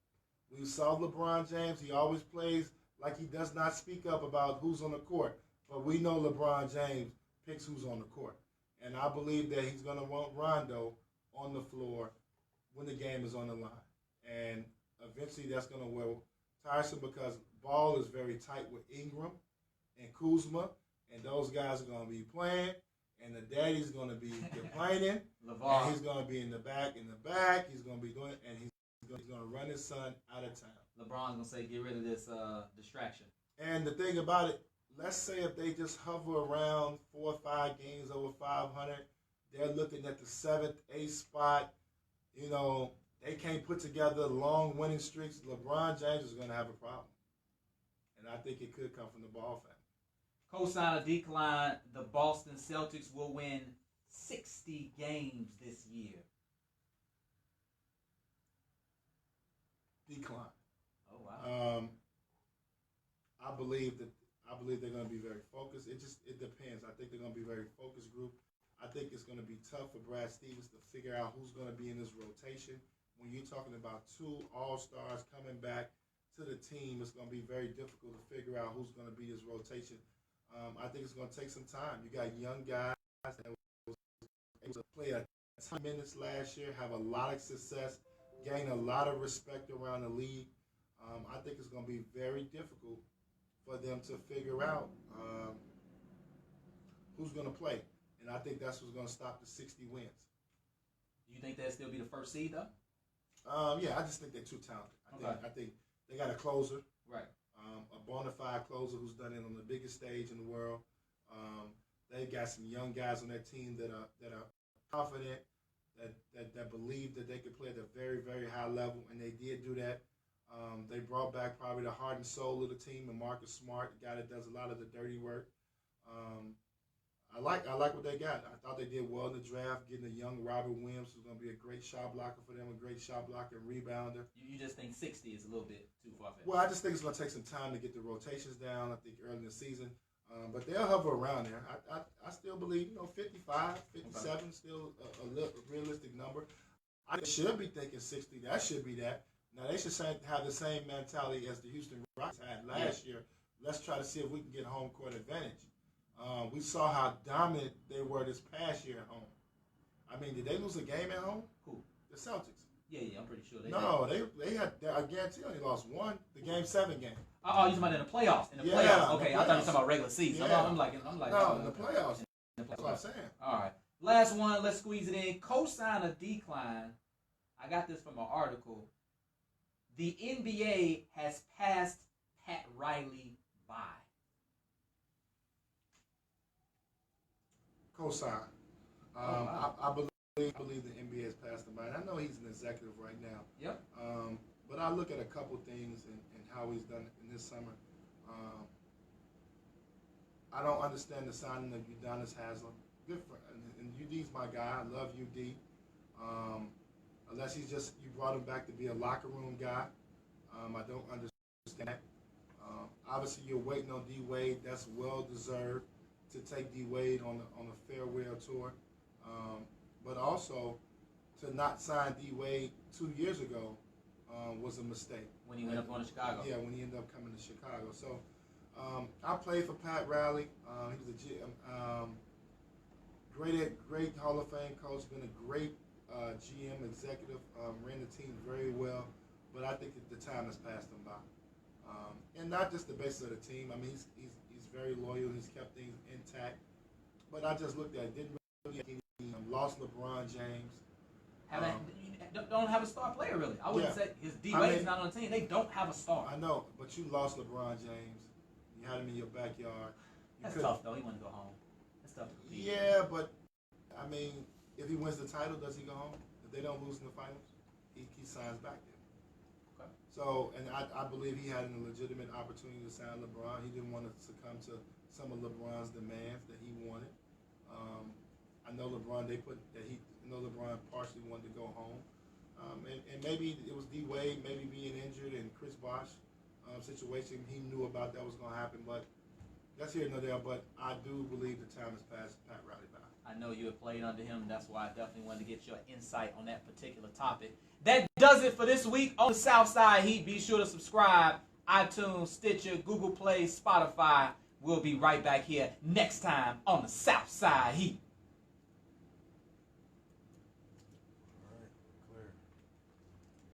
We saw LeBron James. He always plays like he does not speak up about who's on the court. But we know LeBron James picks who's on the court. And I believe that he's going to want Rondo on the floor when the game is on the line. And eventually that's going to wear tiresome because Ball is very tight with Ingram and Kuzma. And those guys are going to be playing. And the daddy's going to be complaining. And he's going to be in the back. He's going to be doing it. And he's going to run his son out of town. LeBron's going to say, get rid of this distraction. And the thing about it, let's say if they just hover around 4 or 5 games over 500, they're looking at the 7th, 8th spot. You know, they can't put together long winning streaks. LeBron James is going to have a problem. And I think it could come from the Ball family. Cosign or decline, the Boston Celtics will win 60 games this year. Decline. Oh wow. I believe they're going to be very focused. It depends. I think they're going to be a very focused group. I think it's going to be tough for Brad Stevens to figure out who's going to be in this rotation. When you're talking about 2 all-stars coming back to the team, it's going to be very difficult to figure out who's going to be his rotation. I think it's going to take some time. You got young guys that were able to play a ton of minutes last year, have a lot of success, gain a lot of respect around the league. I think it's going to be very difficult for them to figure out who's going to play. And I think that's what's going to stop the 60 wins. Do you think they'll still be the first seed, though? Yeah, I just think they're too talented. Okay. I think they got a closer, Right. a bona fide closer who's done it on the biggest stage in the world. They got some young guys on their team that are confident, that believe that they could play at a very, very high level, and they did do that. They brought back probably the heart and soul of the team, and Marcus Smart, the guy that does a lot of the dirty work. I like what they got. I thought they did well in the draft, getting a young Robert Williams, who's going to be a great shot blocker for them, a great shot blocker and rebounder. You just think 60 is a little bit too far-fetched? Well, I just think it's going to take some time to get the rotations down, I think, early in the season. But they'll hover around there. I still believe, 55, 57, still a realistic number. I should be thinking 60. That should be that. Now, they should have the same mentality as the Houston Rockets had last year. Let's try to see if we can get home court advantage. We saw how dominant they were this past year at home. I mean, did they lose a game at home? Who? The Celtics. Yeah, I'm pretty sure they did. They had, I guarantee, only lost one, the Game 7 game. Oh, you talking about in the playoffs? In the playoffs. Okay, I thought you were talking about regular season. Yeah. I'm like, no, in the playoffs. That's what I'm saying. All right. Last one. Let's squeeze it in. Cosign a decline. I got this from an article. The NBA has passed Pat Riley by. Cosign. Wow. I believe the NBA has passed him by. And I know he's an executive right now. Yep. But I look at a couple things and how he's done it in this summer. I don't understand the signing of Udonis Haslem. Good for, and UD's my guy. I love UD. Unless you brought him back to be a locker room guy. I don't understand that. Obviously, you're waiting on D Wade. That's well deserved to take D Wade on a farewell tour. But also to not sign D Wade 2 years ago was a mistake. When he went up going to Chicago. Yeah, when he ended up coming to Chicago. So I played for Pat Riley. He was a great Hall of Fame coach, been a great GM executive, ran the team very well. But I think that the time has passed him by. And not just the basis of the team. I mean, he's very loyal. He's kept things intact. But I just looked at it. Didn't really lost LeBron James. Don't have a star player, really. I wouldn't say his D-Wade's not on the team. They don't have a star. I know, but you lost LeBron James. You had him in your backyard. That's tough, though. He wanted to go home. That's tough to compete. Yeah, but, I mean, if he wins the title, does he go home? If they don't lose in the finals, he signs back there. Okay. So, and I believe he had a legitimate opportunity to sign LeBron. He didn't want to succumb to some of LeBron's demands that he wanted. I know LeBron partially wanted to go home. And maybe it was D Wade, maybe being injured, and Chris Bosh situation. He knew about that was going to happen, but that's here nor there. But I do believe the time has passed Pat Riley by. I know you have played under him. That's why I definitely wanted to get your insight on that particular topic. That does it for this week on the Southside Heat. Be sure to subscribe. iTunes, Stitcher, Google Play, Spotify. We'll be right back here next time on the Southside Heat.